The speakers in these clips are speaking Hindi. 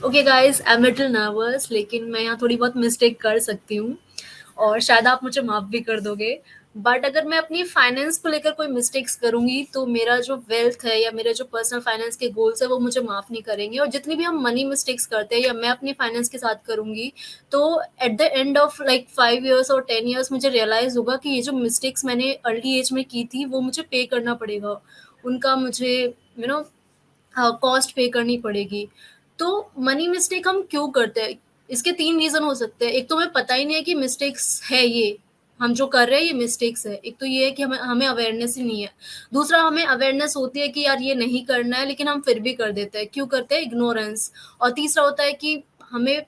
Okay guys, I am little nervous, लेकिन मैं यहाँ थोड़ी बहुत मिस्टेक कर सकती हूँ और शायद आप मुझे माफ़ भी कर दोगे। बट अगर मैं अपनी फाइनेंस को लेकर कोई मिस्टेक्स करूँगी तो मेरा जो वेल्थ है या मेरे जो पर्सनल फाइनेंस के गोल्स है वो मुझे माफ़ नहीं करेंगे। और जितनी भी हम मनी मिस्टेक्स करते हैं या मैं अपनी फाइनेंस के साथ करूँगी, तो at the end of like 5 years और 10 ईयर्स मुझे रियलाइज़ होगा कि ये जो मिस्टेक्स मैंने अर्ली एज में की थी वो मुझे पे करना पड़ेगा। उनका मुझे कॉस्ट पे करनी पड़ेगी। तो मनी मिस्टेक हम क्यों करते हैं? इसके 3 रीज़न हो सकते हैं। एक तो हमें पता ही नहीं है कि मिस्टेक्स है ये, हम जो कर रहे हैं ये मिस्टेक्स है। एक तो ये है कि हमें हमें अवेयरनेस ही नहीं है। दूसरा, हमें अवेयरनेस होती है कि यार ये नहीं करना है, लेकिन हम फिर भी कर देते हैं। क्यों करते हैं? इग्नोरेंस। और तीसरा होता है कि हमें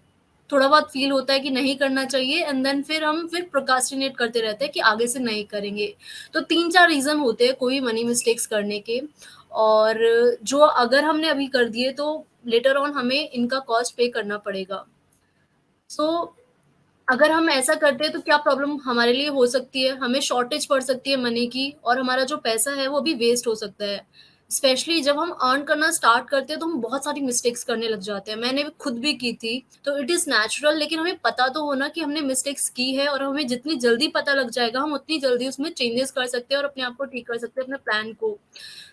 थोड़ा बहुत फ़ील होता है कि नहीं करना चाहिए एंड देन फिर प्रोक्रास्टिनेट करते रहते हैं कि आगे से नहीं करेंगे। तो 3-4 रीज़न होते हैं कोई मनी मिस्टेक्स करने के। और जो अगर हमने अभी कर दिए तो लेटर ऑन हमें इनका कॉस्ट पे करना पड़ेगा। सो अगर हम ऐसा करते हैं तो क्या प्रॉब्लम हमारे लिए हो सकती है? हमें शॉर्टेज पड़ सकती है मनी की और हमारा जो पैसा है वो भी वेस्ट हो सकता है। स्पेशली जब हम अर्न करना स्टार्ट करते हैं तो हम बहुत सारी मिस्टेक्स करने लग जाते हैं। मैंने भी खुद भी की थी, तो इट इज़ नेचुरल, लेकिन हमें पता तो हो ना कि हमने मिस्टेक्स की है और हमें जितनी जल्दी पता लग जाएगा, हम उतनी जल्दी उसमें चेंजेस कर सकते हैं और अपने आप को ठीक कर सकते हैं, अपने प्लान को।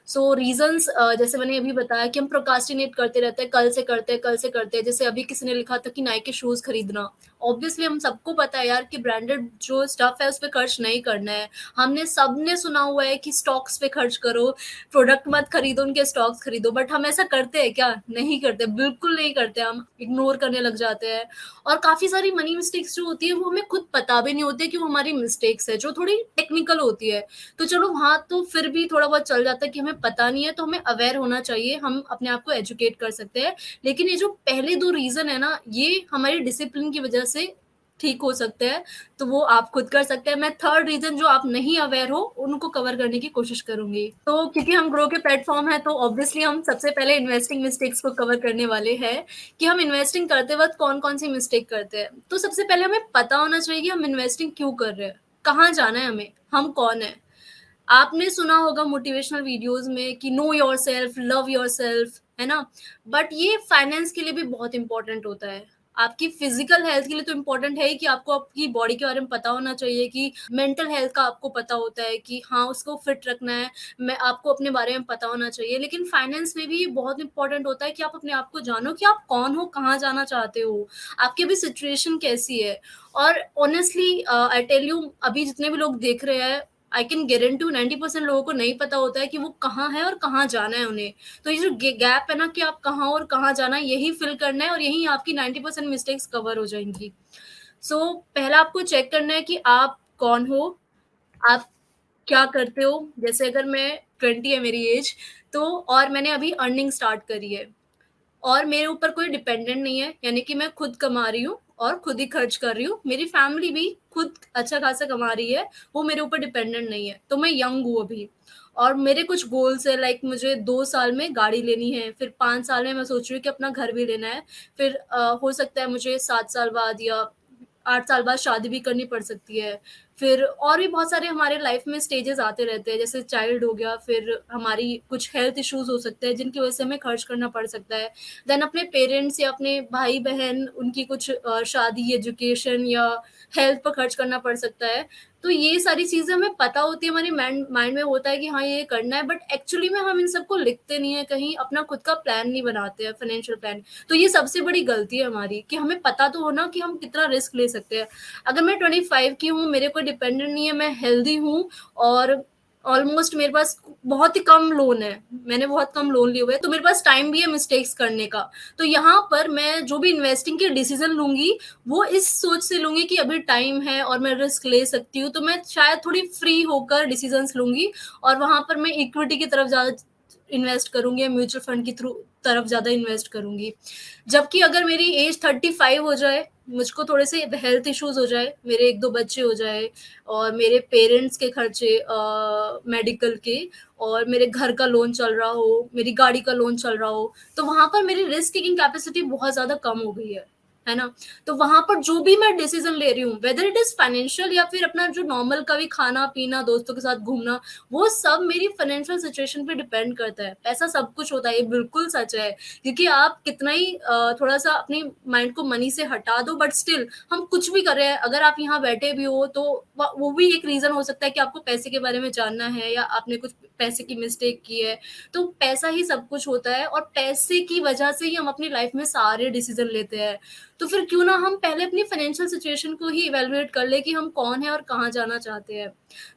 सो रीजंस जैसे मैंने अभी बताया कि हम प्रोक्रास्टिनेट करते रहते हैं, कल से करते हैं, कल से करते हैं। जैसे अभी किसी ने लिखा था कि नाइकी शूज खरीदना। ऑब्वियसली हम सबको पता है यार कि ब्रांडेड जो स्टफ है उस पे खर्च नहीं करना है। हमने सबने सुना हुआ है कि स्टॉक्स पे खर्च करो, प्रोडक्ट मत खरीदो, उनके स्टॉक्स खरीदो। बट हम ऐसा करते हैं क्या? नहीं करते, बिल्कुल नहीं करते। हम इग्नोर करने लग जाते हैं। और काफी सारी मनी मिस्टेक्स जो होती है वो हमें खुद पता भी नहीं होती है कि वो हमारी मिस्टेक्स है, जो थोड़ी टेक्निकल होती है। तो चलो वहाँ तो फिर भी थोड़ा बहुत चल जाता है कि हमें पता नहीं है, तो हमें अवेयर होना चाहिए, हम अपने आप को एजुकेट कर सकते हैं। लेकिन ये जो पहले 2 रीज़न है ना, ये हमारी डिसिप्लिन की वजह से ठीक हो सकते हैं, तो वो आप खुद कर सकते हैं। मैं थर्ड रीज़न जो आप नहीं अवेयर हो, उनको कवर करने की कोशिश करूँगी। तो क्योंकि हम ग्रो के प्लेटफ़ॉर्म हैं, तो ऑब्वियसली हम सबसे पहले इन्वेस्टिंग मिस्टेक्स को कवर करने वाले हैं कि हम इन्वेस्टिंग करते वक़्त कौन-कौन सी मिस्टेक करते हैं। तो सबसे पहले हमें पता होना चाहिए कि हम इन्वेस्टिंग क्यों कर रहे हैं, कहाँ जाना है हमें, हम कौन हैं। आपने सुना होगा मोटिवेशनल वीडियोस में कि नो योरसेल्फ, लव योरसेल्फ, है ना? बट ये फाइनेंस के लिए भी बहुत इंपॉर्टेंट होता है। आपकी फिजिकल हेल्थ के लिए तो इम्पोर्टेंट है ही कि आपको आपकी बॉडी के बारे में पता होना चाहिए, कि मेंटल हेल्थ का आपको पता होता है कि हाँ, उसको फिट रखना है। मैं आपको अपने बारे में पता होना चाहिए, लेकिन फाइनेंस में भी ये बहुत इंपॉर्टेंट होता है कि आप अपने आप को जानो कि आप कौन हो, कहाँ जाना चाहते हो, आपकी अभी सिचुएशन कैसी है। और ऑनेस्टली आई टेल यू, अभी जितने भी लोग देख रहे हैं, आई कैन गारंटी 90% लोगों को नहीं पता होता है कि वो कहाँ है और कहाँ जाना है उन्हें। तो ये जो गैप है ना कि आप कहाँ और कहाँ जाना है, यही फिल करना है और यही आपकी 90% मिस्टेक्स कवर हो जाएंगी। सो पहला आपको चेक करना है कि आप कौन हो, आप क्या करते हो। जैसे अगर मैं 20 है मेरी एज, तो और मैंने अभी अर्निंग स्टार्ट करी है और मेरे ऊपर कोई डिपेंडेंट नहीं है, यानी कि मैं खुद कमा रही हूँ और खुद ही खर्च कर रही हूँ। मेरी फैमिली भी खुद अच्छा खासा कमा रही है, वो मेरे ऊपर डिपेंडेंट नहीं है। तो मैं यंग हूँ अभी और मेरे कुछ गोल्स है, लाइक मुझे 2 साल में गाड़ी लेनी है, फिर 5 साल में मैं सोच रही हूँ कि अपना घर भी लेना है, फिर हो सकता है मुझे 7 साल बाद या 8 साल बाद शादी भी करनी पड़ सकती है। फिर और भी बहुत सारे हमारे लाइफ में स्टेजेस आते रहते हैं, जैसे चाइल्ड हो गया, फिर हमारी कुछ हेल्थ इश्यूज हो सकते हैं जिनकी वजह से हमें खर्च करना पड़ सकता है। देन अपने पेरेंट्स या अपने भाई बहन, उनकी कुछ शादी, एजुकेशन या हेल्थ पर खर्च करना पड़ सकता है। तो ये सारी चीजें हमें पता होती है, हमारी माइंड में होता है कि हाँ ये करना है, बट एक्चुअली में हम इन सबको लिखते नहीं है कहीं, अपना खुद का प्लान नहीं बनाते हैं, फाइनेंशियल प्लान। तो ये सबसे बड़ी गलती है हमारी कि हमें पता तो हो ना कि हम कितना रिस्क ले सकते हैं। अगर मैं 25 की हूँ, मेरे कोई डिपेंडेंट नहीं है, मैं हेल्दी हूँ और ऑलमोस्ट मेरे पास बहुत ही कम लोन है, मैंने बहुत कम लोन लिए हुए हैं, तो मेरे पास टाइम भी है मिस्टेक्स करने का। तो यहाँ पर मैं जो भी इन्वेस्टिंग के डिसीजन लूंगी, वो इस सोच से लूंगी कि अभी टाइम है और मैं रिस्क ले सकती हूँ, तो मैं शायद थोड़ी फ्री होकर डिसीजंस लूंगी और वहां पर मैं इक्विटी की तरफ ज्यादा इन्वेस्ट करूंगी या म्यूचुअल फंड की थ्रू तरफ ज्यादा इन्वेस्ट करूंगी। जबकि अगर मेरी एज 35 हो जाए, मुझको थोड़े से हेल्थ इश्यूज हो जाए, मेरे 1-2 बच्चे हो जाए और मेरे पेरेंट्स के खर्चे मेडिकल के, और मेरे घर का लोन चल रहा हो, मेरी गाड़ी का लोन चल रहा हो, तो वहां पर मेरी रिस्क टेकिंग कैपेसिटी बहुत ज्यादा कम हो गई है। है ना? तो वहाँ पर जो भी मैं डिसीज़न ले रही हूँ, वेदर इट इज़ फाइनेंशियल या फिर अपना जो नॉर्मल कभी खाना-पीना, दोस्तों के साथ घूमना, वो सब मेरी फाइनेंशियल सिचुएशन पे डिपेंड करता है। पैसा सब कुछ होता है, ये बिल्कुल सच है। क्योंकि आप कितना ही थोड़ा-सा अपनी माइंड को मनी से हटा दो, बट स्टिल हम कुछ भी कर रहे हैं, अगर आप यहाँ बैठे भी हो तो वो भी एक रीज़न हो सकता है कि आपको पैसे के बारे में जानना है या आपने कुछ पैसे की मिस्टेक की है। तो पैसा ही सब कुछ होता है और पैसे की वजह से ही हम अपनी लाइफ में सारे डिसीज़न लेते हैं। तो फिर क्यों ना हम पहले अपनी फाइनेंशियल सिचुएशन को ही इवैल्यूएट कर लें कि हम कौन हैं और कहाँ जाना चाहते हैं।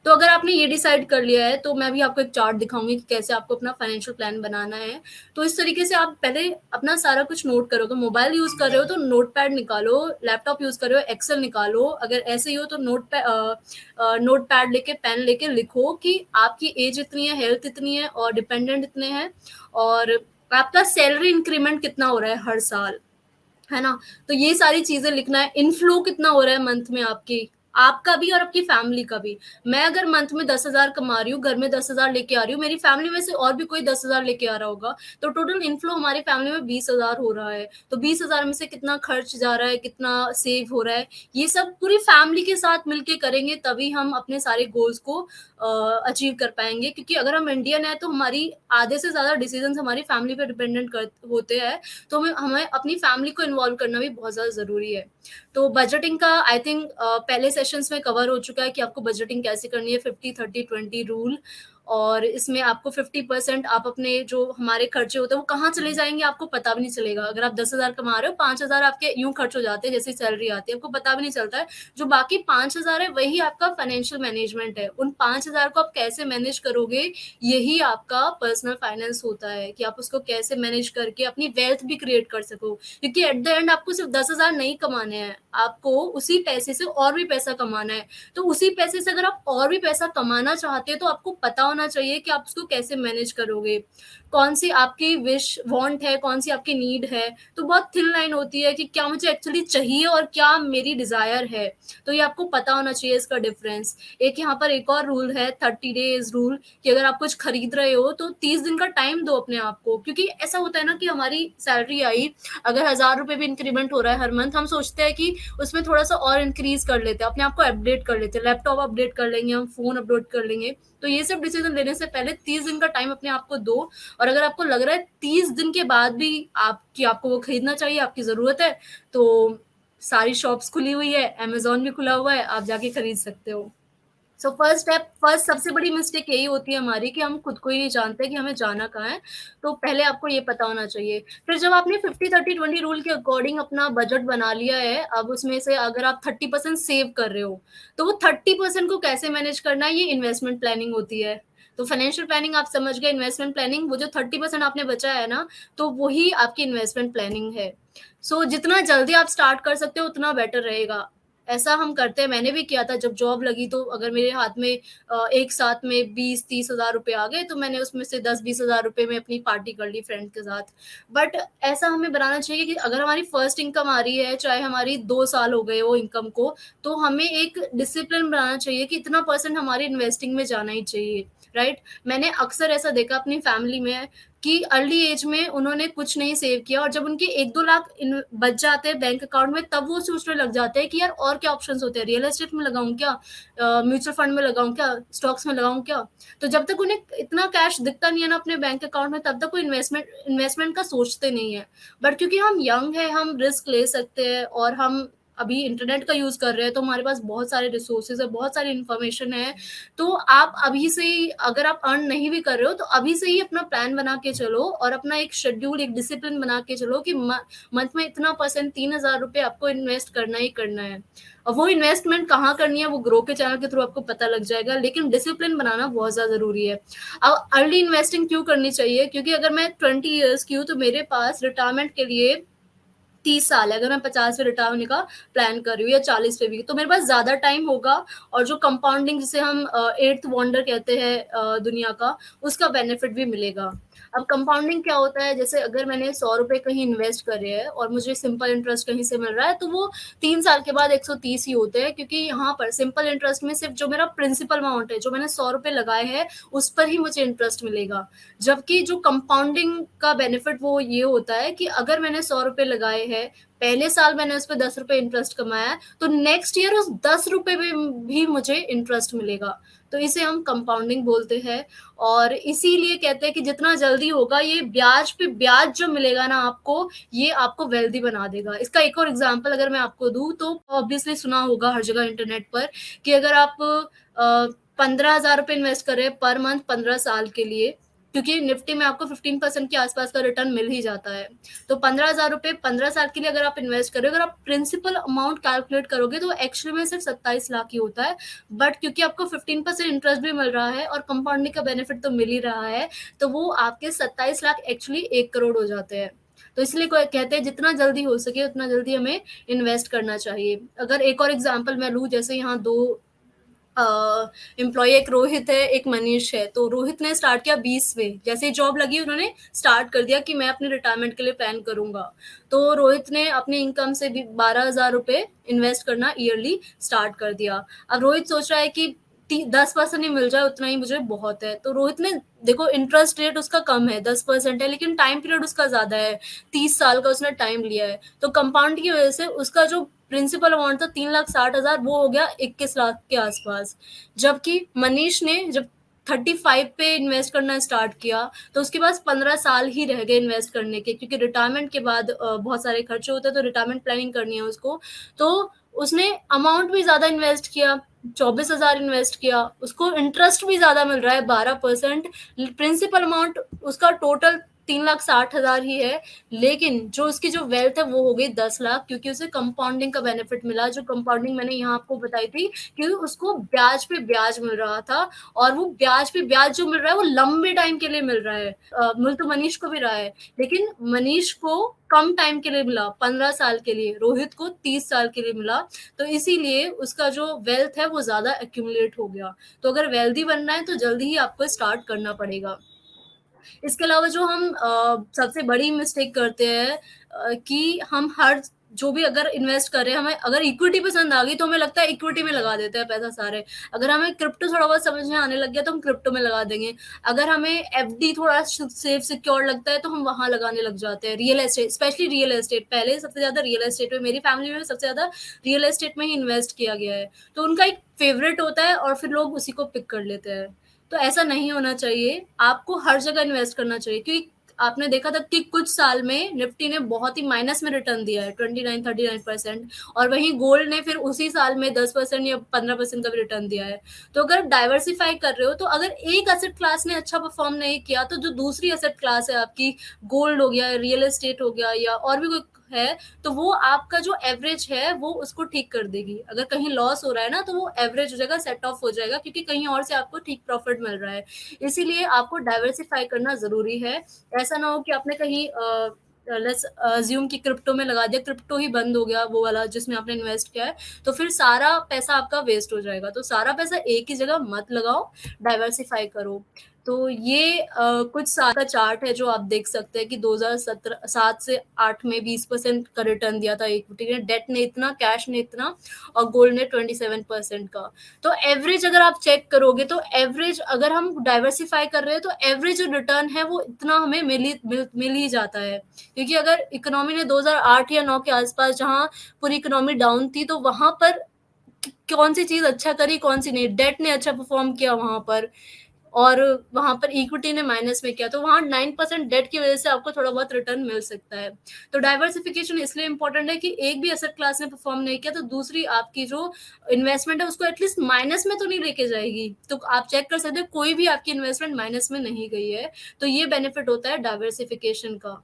तो अगर आपने ये डिसाइड कर लिया है, तो मैं भी आपको एक चार्ट दिखाऊँगी कि कैसे आपको अपना फाइनेंशियल प्लान बनाना है। तो इस तरीके से आप पहले अपना सारा कुछ नोट करोगे। मोबाइल यूज़ कर रहे हो तो नोटपैड निकालो, लैपटॉप यूज़ कर रहे हो एक्सेल निकालो, अगर ऐसे ही हो तो नोटपैड लेके पेन लेके लिखो कि आपकी एज इतनी है, हेल्थ इतनी है और डिपेंडेंट इतने हैं और आपका सैलरी इंक्रीमेंट कितना हो रहा है हर साल। है ना? तो ये सारी चीज़ें लिखना है, इनफ्लो कितना हो रहा है मंथ में आपका भी और आपकी फैमिली का भी। मैं अगर मंथ में 10,000 कमा रही हूँ, घर में 10,000 लेके आ रही हूँ, मेरी फैमिली में से और भी कोई 10,000 लेके आ रहा होगा, तो टोटल इनफ्लो हमारी फैमिली में 20,000 हो रहा है। तो 20,000 में से कितना खर्च जा रहा है, कितना सेव हो रहा है, ये सब पूरी फैमिली के साथ मिलके करेंगे तभी हम अपने सारे गोल्स को अचीव कर पाएँगे क्योंकि अगर हम इंडियन हैं तो हमारी आधे से ज़्यादा डिसीज़न्स हमारी फैमिली पे डिपेंडेंट कर होते हैं। तो हमें हमें अपनी फैमिली को इन्वॉल्व करना भी बहुत ज़्यादा ज़रूरी है। तो बजटिंग का आई थिंक पहले सेशंस में कवर हो चुका है कि आपको बजटिंग कैसे करनी है 50-30-20 रूल और इसमें आपको 50% आप अपने जो हमारे खर्चे होते हैं वो कहाँ चले जाएँगे आपको पता भी नहीं चलेगा। अगर आप 10,000 कमा रहे हो 5,000 आपके यूँ खर्च हो जाते हैं जैसे सैलरी आती है, आपको पता भी नहीं चलता है। जो बाकी 5,000 है वही आपका फाइनेंशियल मैनेजमेंट है। उन 5,000 को आप कैसे मैनेज करोगे यही आपका पर्सनल फाइनेंस होता है कि आप उसको कैसे मैनेज करके अपनी वेल्थ भी क्रिएट कर सको। क्योंकि एट द एंड आपको सिर्फ़ 10,000 नहीं कमाने हैं, आपको उसी पैसे से और भी पैसा कमाना है। तो उसी पैसे से अगर आप और भी पैसा कमाना चाहते हैं तो आपको पता होना चाहिए कि आप उसको कैसे मैनेज करोगे। कौन-सी आपकी विश वांट है, कौन-सी आपकी नीड है। तो बहुत थिन लाइन होती है कि क्या मुझे एक्चुअली चाहिए और क्या मेरी डिज़ायर है। तो ये आपको पता होना चाहिए इसका डिफ़रेंस। एक यहाँ पर एक और रूल है 30 डेज़ रूल कि अगर आप कुछ खरीद रहे हो तो 30 दिन का टाइम दो अपने आप को। क्योंकि ऐसा होता है ना कि हमारी सैलरी आई, अगर ₹1000 भी इंक्रीमेंट हो रहा है हर मंथ, हम सोचते हैं कि उसमें थोड़ा-सा और इंक्रीज़ कर लेते हैं, अपने आप को अपडेट कर लेते हैं, लैपटॉप अपडेट कर लेंगे, हम फ़ोन अपडेट कर लेंगे। तो ये सब डिसीज़न लेने से पहले 30 दिन का टाइम अपने आप को दो और अगर आपको लग रहा है 30 दिन के बाद भी आपको वो खरीदना चाहिए, आपकी ज़रूरत है, तो सारी शॉप्स खुली हुई है, अमेज़न भी खुला हुआ है, आप जाके खरीद सकते हो। सो फर्स्ट सबसे बड़ी मिस्टेक यही होती है हमारी कि हम खुद को ही नहीं जानते कि हमें जाना कहाँ है, तो पहले आपको ये पता होना चाहिए। फिर जब आपने 50-30-20 रूल के अकॉर्डिंग अपना बजट बना लिया है, अब उसमें से अगर आप 30% सेव कर रहे हो, तो वो 30% को कैसे मैनेज करना है, ये इन्वेस्टमेंट प्लानिंग होती है। तो फाइनेंशियल प्लानिंग आप समझ गए, इन्वेस्टमेंट प्लानिंग वो जो 30% आपने बचाया है ना, तो वही आपकी इन्वेस्टमेंट प्लानिंग है। सो जितना जल्दी आप स्टार्ट कर सकते हो, उतना बेटर रहेगा। ऐसा हम करते हैं, मैंने भी किया था जब जॉब लगी तो अगर मेरे हाथ में एक साथ में 20-30 हज़ार रुपए आ गए तो मैंने उसमें से 10-20 हज़ार रुपए में अपनी पार्टी कर ली फ्रेंड के साथ। बट ऐसा हमें बनाना चाहिए कि अगर हमारी फर्स्ट इनकम आ रही है, चाहे हमारी 2 साल हो गए हो इनकम को, तो हमें एक डिसिप्लिन बनाना चाहिए कि इतना परसेंट हमारी इन्वेस्टिंग में जाना ही चाहिए, राइट? मैंने अक्सर ऐसा देखा अपनी फैमिली में कि अर्ली एज में उन्होंने कुछ नहीं सेव किया और जब उनके 1-2 लाख बच जाते हैं बैंक अकाउंट में तब वो सोचने लग जाते हैं कि यार और क्या ऑप्शंस होते हैं, रियल एस्टेट में लगाऊं क्या, म्यूचुअल फंड में लगाऊं क्या, स्टॉक्स में लगाऊं क्या। तो जब तक उन्हें इतना कैश दिखता नहीं है ना अपने बैंक अकाउंट में तब तक वो इन्वेस्टमेंट का सोचते नहीं है। बट क्योंकि हम यंग है, हम रिस्क ले सकते हैं और हम अभी इंटरनेट का यूज कर रहे हैं तो हमारे पास बहुत सारे रिसोर्सेज है, बहुत सारी इन्फॉर्मेशन है। तो आप अभी से ही अगर आप अर्न नहीं भी कर रहे हो तो अभी से ही अपना प्लान बना के चलो और अपना एक शेड्यूल, एक डिसिप्लिन बना के चलो कि मंथ में इतना परसेंट 3,000 रुपए आपको इन्वेस्ट करना ही करना है। और वो इन्वेस्टमेंट कहाँ करनी है वो ग्रो के चैनल के थ्रू आपको पता लग जाएगा, लेकिन डिसिप्लिन बनाना बहुत ज्यादा जरूरी है। अब अर्ली इन्वेस्टिंग क्यों करनी चाहिए, क्योंकि अगर मैं 20 ईयर्स की हूँ तो मेरे पास रिटायरमेंट के लिए 30 साल है। अगर मैं 50 पे रिटायर होने का प्लान कर रही हूँ या 40 पे भी, तो मेरे पास ज़्यादा टाइम होगा और जो कंपाउंडिंग जिसे हम एट्थ वंडर कहते हैं दुनिया का, उसका बेनिफिट भी मिलेगा। अब कंपाउंडिंग क्या होता है, जैसे अगर मैंने 100 रुपए कहीं इन्वेस्ट करे हैं और मुझे सिंपल इंटरेस्ट कहीं से मिल रहा है, तो वो 3 साल के बाद 130 ही होते हैं, क्योंकि यहाँ पर सिंपल इंटरेस्ट में सिर्फ जो मेरा प्रिंसिपल अमाउंट है, जो मैंने 100 रुपए लगाए हैं, उस पर ही मुझे इंटरेस्ट मिलेगा। जबकि जो कंपाउंडिंग का बेनिफिट वो ये होता है कि अगर मैंने 100 रुपए लगाए हैं, पहले साल मैंने उस पे ₹10 इंटरेस्ट कमाया है, तो नेक्स्ट ईयर उस ₹10 पे भी मुझे इंटरेस्ट मिलेगा। तो इसे हम कंपाउंडिंग बोलते हैं और इसीलिए कहते हैं कि जितना जल्दी होगा ये ब्याज पे ब्याज जो मिलेगा ना आपको, ये आपको वेल्दी बना देगा। इसका एक और एग्ज़ाम्पल अगर मैं आपको दूँ तो ऑब्वियसली सुना होगा हर जगह इंटरनेट पर कि अगर आप ₹15,000 इन्वेस्ट कर रहे हैं पर मंथ 15 साल के लिए, क्योंकि निफ्टी में आपको 15% के आसपास का रिटर्न मिल ही जाता है। तो ₹15,000 15 साल के लिए अगर आप इन्वेस्ट कर रहे हो, अगर आप प्रिंसिपल अमाउंट कैलकुलेट करोगे तो एक्चुअली में सिर्फ 27 लाख ही होता है। बट क्योंकि आपको 15% इंटरेस्ट भी मिल रहा है और कंपाउंडिंग का बेनिफिट तो मिल ही रहा है, तो वो आपके 27 लाख एक्चुअली 1 करोड़ हो जाते हैं। तो इसलिए कोई कहते हैं जितना जल्दी हो सके उतना जल्दी हमें इन्वेस्ट करना चाहिए। अगर एक और एग्ज़ाम्पल मैं लूँ, जैसे यहाँ 2 एम्प्लॉयी, एक रोहित है, एक मनीष है। तो रोहित ने स्टार्ट किया 20 में, जैसे ही जॉब लगी उन्होंने स्टार्ट कर दिया कि मैं अपने रिटायरमेंट के लिए प्लान करूंगा। तो रोहित ने अपनी इनकम से भी ₹12,000 इन्वेस्ट करना ईयरली स्टार्ट कर दिया। अब रोहित सोच रहा है कि 10% ही मिल जाए उतना ही मुझे बहुत है। तो रोहित ने, देखो इंटरेस्ट रेट उसका कम है, 10% है, लेकिन टाइम पीरियड उसका ज्यादा है, 30 साल का उसने टाइम लिया है। तो कंपाउंड की वजह से उसका जो प्रिंसिपल अमाउंट था 3,60,000, वो हो गया 21 लाख के आसपास। जबकि मनीष ने जब 35 पे इन्वेस्ट करना स्टार्ट किया तो उसके पास 15 साल ही रह गए इन्वेस्ट करने के, क्योंकि रिटायरमेंट के बाद बहुत सारे खर्चे होते हैं, तो रिटायरमेंट प्लानिंग करनी है उसको। तो उसने अमाउंट भी ज्यादा इन्वेस्ट किया, 24,000 इन्वेस्ट किया, उसको इंटरेस्ट भी ज्यादा मिल रहा है 12%। प्रिंसिपल अमाउंट उसका टोटल 3,60,000 ही है, लेकिन जो उसकी जो वेल्थ है वो हो गई 10 लाख, क्योंकि उसे कंपाउंडिंग का बेनिफिट मिला। जो कंपाउंडिंग मैंने यहाँ आपको बताई थी कि उसको ब्याज पे ब्याज मिल रहा था, और वो ब्याज पे ब्याज जो मिल रहा है वो लंबे टाइम के लिए मिल रहा है। मिल तो मनीष को भी रहा है, लेकिन मनीष को कम टाइम के लिए मिला, 15 साल के लिए, रोहित को 30 साल के लिए मिला। तो इसीलिए उसका जो वेल्थ है वो ज्यादा एक्यूमुलेट हो गया। तो अगर वेल्दी बनना है तो जल्दी ही आपको स्टार्ट करना पड़ेगा। इसके अलावा जो हम सबसे बड़ी मिस्टेक करते हैं कि हम हर जो भी अगर इन्वेस्ट कर रहे हैं, हमें अगर इक्विटी पसंद आ गई तो हमें लगता है इक्विटी में लगा देते हैं पैसा सारे। अगर हमें क्रिप्टो थोड़ा बहुत समझ में आने लग गया तो हम क्रिप्टो में लगा देंगे। अगर हमें एफडी थोड़ा सेफ सिक्योर लगता है तो हम वहां लगाने लग जाते हैं। Real estate, specially real estate, पहले सबसे ज्यादा रियल एस्टेट में, मेरी फैमिली में सबसे ज्यादा रियल एस्टेट में ही इन्वेस्ट किया गया है। तो उनका एक फेवरेट होता है और फिर लोग उसी को पिक कर लेते हैं। तो ऐसा नहीं होना चाहिए, आपको हर जगह इन्वेस्ट करना चाहिए, क्योंकि आपने देखा था कि कुछ साल में निफ्टी ने बहुत ही माइनस में रिटर्न दिया है, 29-39%, और वहीं गोल्ड ने फिर उसी साल में 10% या 15% का भी रिटर्न दिया है। तो अगर डाइवर्सिफाई कर रहे हो तो अगर एक एसेट क्लास ने अच्छा परफॉर्म नहीं किया तो जो दूसरी एसेट क्लास है आपकी, गोल्ड हो गया, रियल एस्टेट हो गया, या और भी कोई है, तो वो आपका जो एवरेज है वो उसको ठीक कर देगी। अगर कहीं लॉस हो रहा है ना तो वो एवरेज हो जाएगा, सेट ऑफ हो जाएगा, क्योंकि कहीं और से आपको ठीक प्रॉफिट मिल रहा है। इसीलिए आपको डाइवर्सिफाई करना जरूरी है। ऐसा ना हो कि आपने कहीं लेट्स अज्यूम कि क्रिप्टो में लगा दिया, क्रिप्टो ही बंद हो गया वो वाला जिसमें आपने इन्वेस्ट किया है, तो फिर सारा पैसा आपका वेस्ट हो जाएगा। तो सारा पैसा एक ही जगह मत लगाओ, डाइवर्सिफाई करो। तो ये कुछ साल का चार्ट है जो आप देख सकते हैं कि 2007 से 8 में 20% का रिटर्न दिया था इक्विटी ने, डेट ने इतना, कैश ने इतना, और गोल्ड ने 27% का। तो एवरेज अगर आप चेक करोगे तो एवरेज, अगर हम डाइवर्सिफाई कर रहे हैं तो एवरेज जो रिटर्न है वो इतना हमें मिल ही जाता है। क्योंकि अगर इकोनॉमी ने 2008 या 9 के आसपास, जहां पूरी इकोनॉमी डाउन थी, तो वहां पर कौन सी चीज अच्छा करी, कौन सी नहीं, डेट ने अच्छा परफॉर्म किया वहां पर, और वहां पर इक्विटी ने माइनस में किया, तो वहां 9% डेट की वजह से आपको थोड़ा बहुत रिटर्न मिल सकता है। तो डाइवर्सिफिकेशन इसलिए इंपॉर्टेंट है कि एक भी एसेट क्लास ने परफॉर्म नहीं किया तो दूसरी आपकी जो इन्वेस्टमेंट है उसको एटलीस्ट माइनस में तो नहीं लेके जाएगी। तो आप चेक कर सकते हो कोई भी आपकी इन्वेस्टमेंट माइनस में नहीं गई है। तो ये बेनिफिट होता है डाइवर्सिफिकेशन का।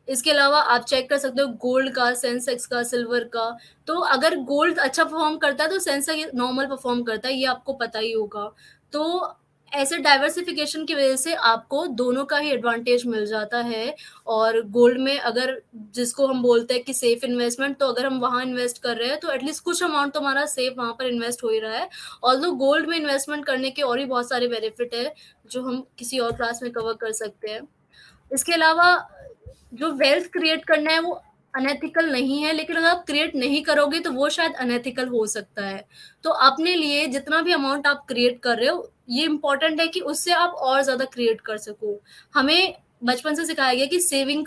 इसके अलावा आप चेक कर सकते हो गोल्ड का, सेंसेक्स का, सिल्वर का। तो अगर गोल्ड अच्छा परफॉर्म करता है तो सेंसेक्स नॉर्मल परफॉर्म करता है, ये आपको पता ही होगा। तो ऐसे डाइवर्सिफिकेशन की वजह से आपको दोनों का ही एडवांटेज मिल जाता है। और गोल्ड में अगर, जिसको हम बोलते हैं कि सेफ इन्वेस्टमेंट, तो अगर हम वहां इन्वेस्ट कर रहे हैं तो एटलीस्ट कुछ अमाउंट तो हमारा सेफ वहां पर इन्वेस्ट हो ही रहा है। ऑल्दो गोल्ड में इन्वेस्टमेंट करने के और भी बहुत सारे बेनिफिट है जो हम किसी और क्लास में कवर कर सकते हैं। इसके अलावा जो वेल्थ क्रिएट करना है वो अनएथिकल नहीं है, लेकिन अगर आप क्रिएट नहीं करोगे तो वो शायद अनएथिकल हो सकता है। तो अपने लिए जितना भी अमाउंट आप क्रिएट कर रहे हो, ये इंपॉर्टेंट है कि उससे आप और ज्यादा क्रिएट कर सको। हमें बचपन से सिखाया गया कि सेविंग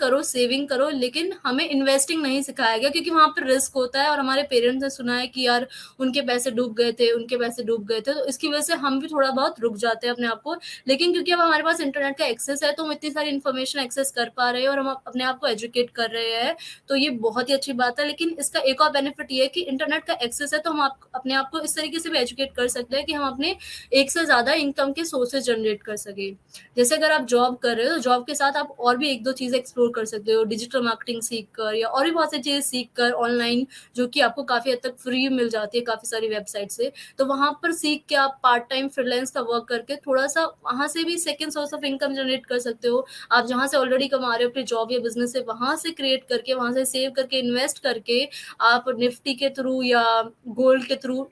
करो, लेकिन हमें इन्वेस्टिंग नहीं सिखाया गया क्योंकि वहाँ पे रिस्क होता है और हमारे पेरेंट्स ने सुना है कि यार उनके पैसे डूब गए थे, उनके पैसे डूब गए थे, तो इसकी वजह से हम भी थोड़ा बहुत रुक जाते हैं अपने आप को। लेकिन क्योंकि अब हमारे पास इंटरनेट का एक्सेस है, तो हम इतनी सारी इन्फॉर्मेशन एक्सेस कर पा रहे हैं और हम अपने आप को एजुकेट कर रहे हैं, तो ये बहुत ही अच्छी बात है। लेकिन इसका एक और बेनिफिट ये है कि इंटरनेट का एक्सेस है, तो हम अपने आप को इस तरीके से भी एजुकेट कर सकते हैं कि हम अपने एक से ज़्यादा इनकम के सोर्सेज जनरेट कर सकें। जैसे अगर आप जॉब कर रहे हो, तो जॉब के साथ आप और भी 1-2 चीज़ें एक्सप्लोर कर सकते हो, डिजिटल मार्केटिंग सीख कर या और भी बहुत सी चीज़ें सीख कर ऑनलाइन, जो कि आपको काफ़ी हद तक फ्री मिल जाती है काफ़ी सारी वेबसाइट से। तो वहाँ पर सीख के आप पार्ट टाइम फ्रीलांस का वर्क करके थोड़ा-सा वहाँ से भी second source of income generate कर सकते हो। आप जहाँ से ऑलरेडी कमा रहे हो अपनी जॉब या बिज़नेस से, वहाँ से क्रिएट करके, वहाँ से सेव करके, इन्वेस्ट करके आप निफ्टी के थ्रू या गोल्ड के थ्रू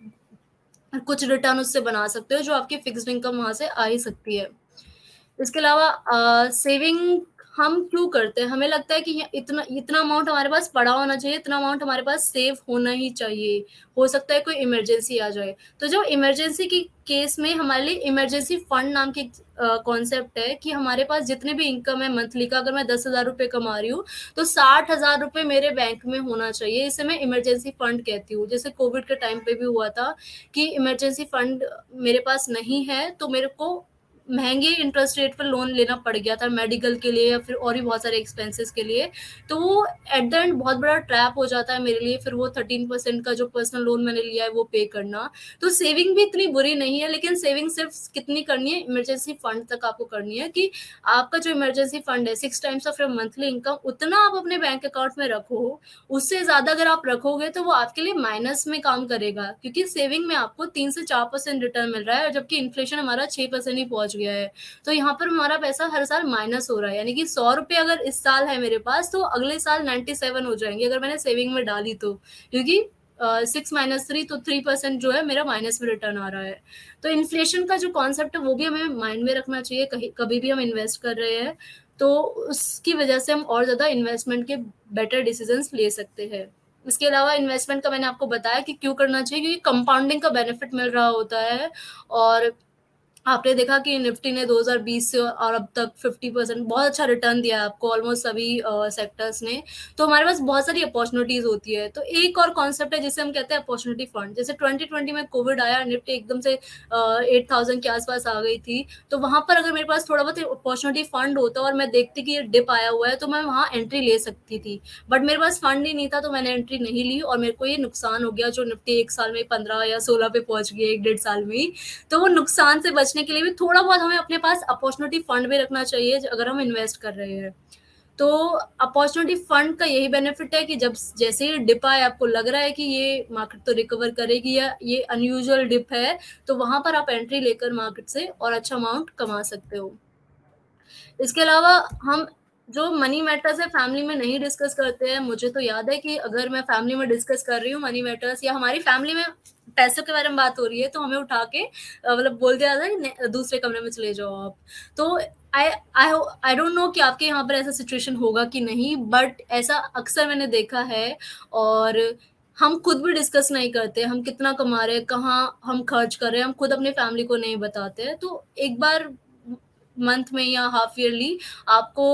कुछ रिटर्न उससे बना सकते हो, जो आपकी फिक्स्ड इनकम वहाँ से आ ही सकती है। इसके अलावा सेविंग हम क्यों करते हैं? हमें लगता है कि ये इतना इतना अमाउंट हमारे पास पड़ा होना चाहिए, इतना अमाउंट हमारे पास सेव होना ही चाहिए। हो सकता है कोई इमरजेंसी आ जाए। तो जब इमरजेंसी की केस में हमारे लिए इमरजेंसी फंड नाम की कॉन्सेप्ट है कि हमारे पास जितने भी इनकम है मंथली का, अगर मैं 10,000 रुपए कमा रही हूँ, तो 60,000 रुपए मेरे बैंक में होना चाहिए। इसे मैं इमरजेंसी फंड कहती हूँ। जैसे कोविड के टाइम पे भी हुआ था कि इमरजेंसी फंड मेरे पास नहीं है, तो मेरे को महंगे इंटरेस्ट रेट पर लोन लेना पड़ गया था मेडिकल के लिए या फिर और भी बहुत सारे एक्सपेंसेस के लिए। तो वो एट द एंड बहुत बड़ा ट्रैप हो जाता है मेरे लिए, फिर वो 13% का जो पर्सनल लोन मैंने लिया है वो पे करना। तो सेविंग भी इतनी बुरी नहीं है, लेकिन सेविंग सिर्फ कितनी करनी है, इमरजेंसी फंड तक आपको करनी है कि आपका जो इमरजेंसी फंड है 6 times of your monthly income, उतना आप अपने बैंक अकाउंट में रखो। उससे ज्यादा अगर आप रखोगे तो वो आपके लिए माइनस में काम करेगा, क्योंकि सेविंग में आपको 3 से 4% रिटर्न मिल रहा है, जबकि इन्फ्लेशन हमारा 6% ही पहुंच गया है। तो यहाँ पर हमारा पैसा हर साल माइनस हो रहा है, यानी कि 100 रुपए अगर इस साल है मेरे पास, तो अगले साल 97 हो जाएंगे अगर मैंने सेविंग में डाली तो, क्योंकि 6 - 3 तो 3% जो है मेरा माइनस में रिटर्न आ रहा है। तो इन्फ्लेशन का जो कॉन्सेप्ट है वो भी हमें माइंड में रखना चाहिए, कहीं कभी भी हम इन्वेस्ट कर रहे हैं तो उसकी वजह से हम और ज़्यादा इन्वेस्टमेंट के बेटर डिसीजंस ले सकते हैं। इसके अलावा इन्वेस्टमेंट का मैंने आपको बताया कि क्यों करना चाहिए, क्योंकि कंपाउंडिंग का बेनिफिट मिल रहा होता है। और आपने देखा कि निफ्टी ने 2020 से और अब तक 50% बहुत अच्छा रिटर्न दिया है आपको, ऑलमोस्ट सभी सेक्टर्स ने। तो हमारे पास बहुत सारी अपॉर्चुनिटीज होती है। तो एक और कॉन्सेप्ट है जिसे हम कहते हैं अपॉर्चुनिटी फंड। जैसे 2020 में कोविड आया, निफ्टी एकदम से 8,000 के आसपास आ गई थी, तो वहां पर अगर मेरे पास थोड़ा बहुत अपॉर्चुनिटी फंड होता और मैं देखती कि ये डिप आया हुआ है, तो मैं वहां एंट्री ले सकती थी। बट मेरे पास फंड ही नहीं था, तो मैंने एंट्री नहीं ली और मेरे को ये नुकसान हो गया, जो निफ्टी एक साल में 15 या 16 पे पहुंच गई, 1 डेढ़ साल में ही। तो वो नुकसान से बचने के लिए भी थोड़ा बहुत हमें अपने पास अपॉर्चुनिटी फंड भी रखना चाहिए अगर हम इन्वेस्ट कर रहे हैं। तो अपॉर्चुनिटी फंड का यही बेनिफिट है कि जब जैसे ही डिप आए, आपको लग रहा है कि ये मार्केट तो रिकवर करेगी या ये अनयूजुअल डिप है, तो वहां पर आप एंट्री लेकर मार्केट से और अच्छा अमाउंट कमा सकते हो। इसके अलावा हम जो मनी मैटर्स है फैमिली में नहीं डिस्कस करते हैं। मुझे तो याद है कि अगर मैं फैमिली में डिस्कस कर रही हूँ मनी मैटर्स, या हमारी फैमिली में पैसों के बारे में बात हो रही है, तो हमें उठा के मतलब बोल दिया था कि दूसरे कमरे में चले जाओ आप। तो आई आई आई डोंट नो कि आपके यहाँ पर ऐसा सिचुएशन होगा कि नहीं, बट ऐसा अक्सर मैंने देखा है। और हम खुद भी डिस्कस नहीं करते, हम कितना कमा रहे हैं, कहाँ हम खर्च कर रहे हैं, हम खुद अपनी फैमिली को नहीं बताते हैं। तो एक बार मंथ में या हाफ ईयरली आपको